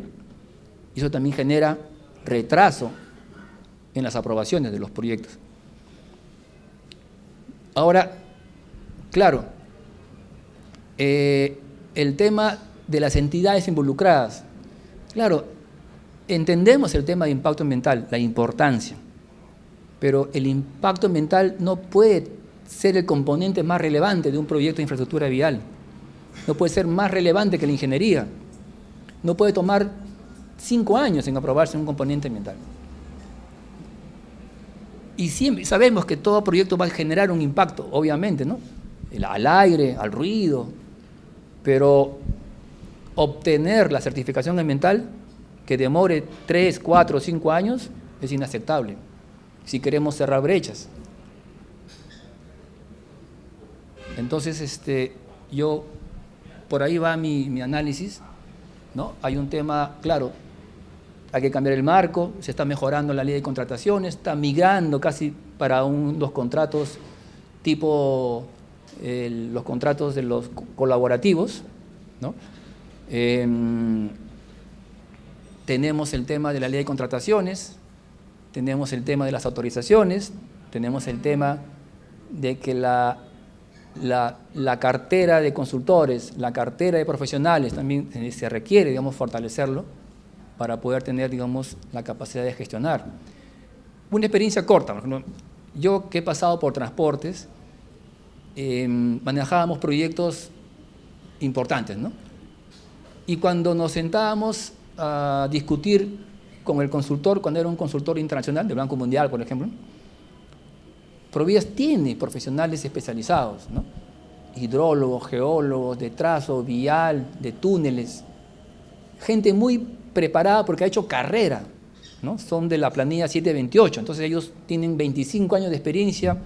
Y eso también genera retraso en las aprobaciones de los proyectos. Ahora, claro, el tema de las entidades involucradas. Claro, entendemos el tema de impacto ambiental, la importancia, pero el impacto ambiental no puede ser el componente más relevante de un proyecto de infraestructura vial. No puede ser más relevante que la ingeniería. No puede tomar 5 años en aprobarse un componente ambiental. Y siempre sabemos que todo proyecto va a generar un impacto, obviamente, ¿no? Al aire, al ruido, pero obtener la certificación ambiental que demore 3, 4, 5 años es inaceptable si queremos cerrar brechas. Entonces, yo, por ahí va mi análisis, ¿no? Hay un tema, claro, hay que cambiar el marco, se está mejorando la ley de contrataciones, está migrando casi para los contratos tipo los contratos de los colaborativos, ¿no? Tenemos el tema de la ley de contrataciones, tenemos el tema de las autorizaciones, tenemos el tema de que la cartera de consultores, la cartera de profesionales también se requiere, digamos, fortalecerlo para poder tener, digamos, la capacidad de gestionar. Una experiencia corta, por ejemplo, yo que he pasado por transportes, manejábamos proyectos importantes, ¿no? Y cuando nos sentábamos a discutir con el consultor, cuando era un consultor internacional, del Banco Mundial, por ejemplo, Provías tiene profesionales especializados, ¿no? Hidrólogos, geólogos, de trazo, vial, de túneles, gente muy preparada porque ha hecho carrera, ¿no? Son de la planilla 728, entonces ellos tienen 25 años de experiencia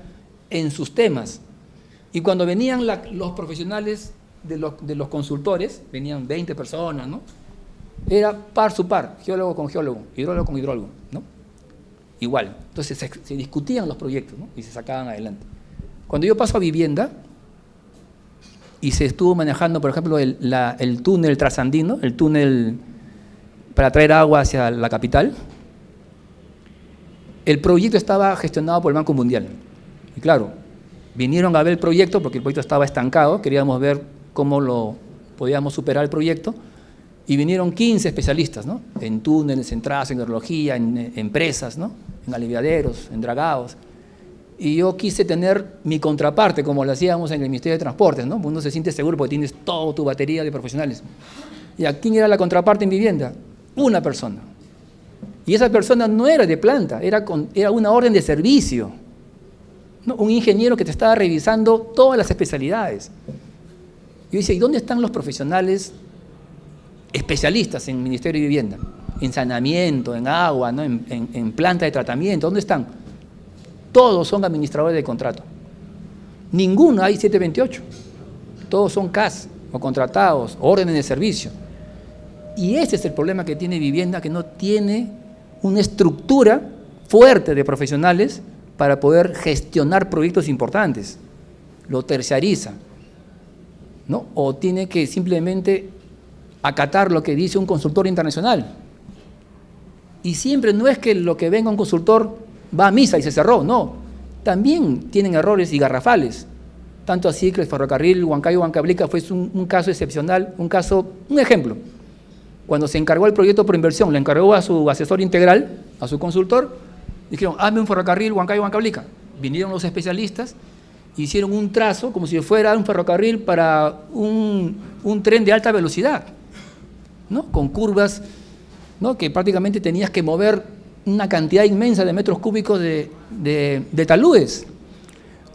en sus temas. Y cuando venían los profesionales de los consultores, venían 20 personas, ¿no? Era par su par, geólogo con geólogo, hidrólogo con hidrólogo, ¿no? Igual. Entonces se discutían los proyectos, ¿no? Y se sacaban adelante. Cuando yo paso a vivienda y se estuvo manejando, por ejemplo, el túnel trasandino, el túnel para traer agua hacia la capital, el proyecto estaba gestionado por el Banco Mundial. Y claro, vinieron a ver el proyecto porque el proyecto estaba estancado, queríamos ver cómo lo podíamos superar el proyecto, y vinieron 15 especialistas, ¿no? En túneles, en trazo, en hidrología, en empresas, ¿no? En aliviaderos, en dragados. Y yo quise tener mi contraparte, como lo hacíamos en el Ministerio de Transportes, ¿no? Uno se siente seguro porque tienes toda tu batería de profesionales. ¿Y a quién era la contraparte en vivienda? Una persona. Y esa persona no era de planta, era una orden de servicio, ¿no? Un ingeniero que te estaba revisando todas las especialidades. Yo decía, ¿y dónde están los profesionales especialistas en Ministerio de Vivienda? En saneamiento, en agua, ¿no? en planta de tratamiento, ¿dónde están? Todos son administradores de contrato. Ninguno hay 728. Todos son CAS o contratados, órdenes de servicio. Y ese es el problema que tiene vivienda, que no tiene una estructura fuerte de profesionales para poder gestionar proyectos importantes. Lo terciariza, ¿no? O tiene que simplemente acatar lo que dice un consultor internacional. Y siempre no es que lo que venga un consultor va a misa y se cerró, no. También tienen errores y garrafales. Tanto así que el ferrocarril Huancayo-Huancavelica fue un caso excepcional, un ejemplo. Cuando se encargó el proyecto por inversión, le encargó a su asesor integral, a su consultor, dijeron, hazme un ferrocarril Huancayo-Huancavelica. Vinieron los especialistas, hicieron un trazo como si fuera un ferrocarril para un tren de alta velocidad, ¿no? Con curvas, ¿no? Que prácticamente tenías que mover una cantidad inmensa de metros cúbicos de taludes.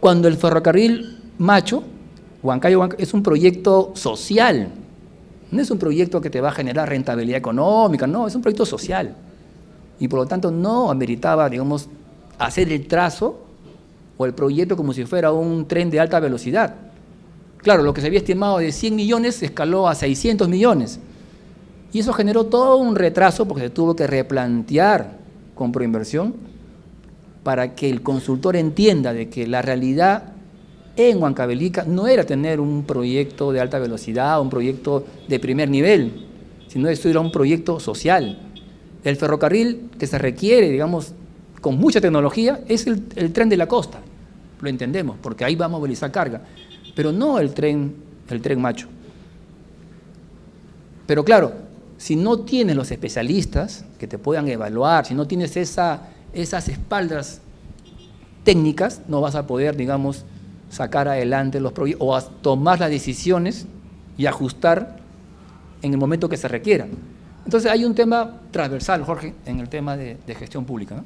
Cuando el ferrocarril Macho, Huancayo, es un proyecto social, no es un proyecto que te va a generar rentabilidad económica, no, es un proyecto social. Y por lo tanto no ameritaba, digamos, hacer el trazo o el proyecto como si fuera un tren de alta velocidad. Claro, lo que se había estimado de 100 millones escaló a 600 millones. Y eso generó todo un retraso porque se tuvo que replantear con proinversión para que el consultor entienda de que la realidad en Huancavelica no era tener un proyecto de alta velocidad, un proyecto de primer nivel, sino esto era un proyecto social. El ferrocarril que se requiere, digamos, con mucha tecnología, es el tren de la costa, lo entendemos, porque ahí va a movilizar carga, pero no el tren Macho. Pero claro, si no tienes los especialistas que te puedan evaluar, si no tienes esas espaldas técnicas, no vas a poder, digamos, sacar adelante los proyectos o a tomar las decisiones y ajustar en el momento que se requiera. Entonces hay un tema transversal, Jorge, en el tema de gestión pública, ¿no?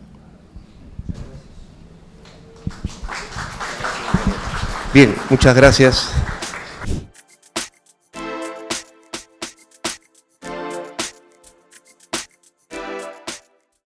Bien, muchas gracias.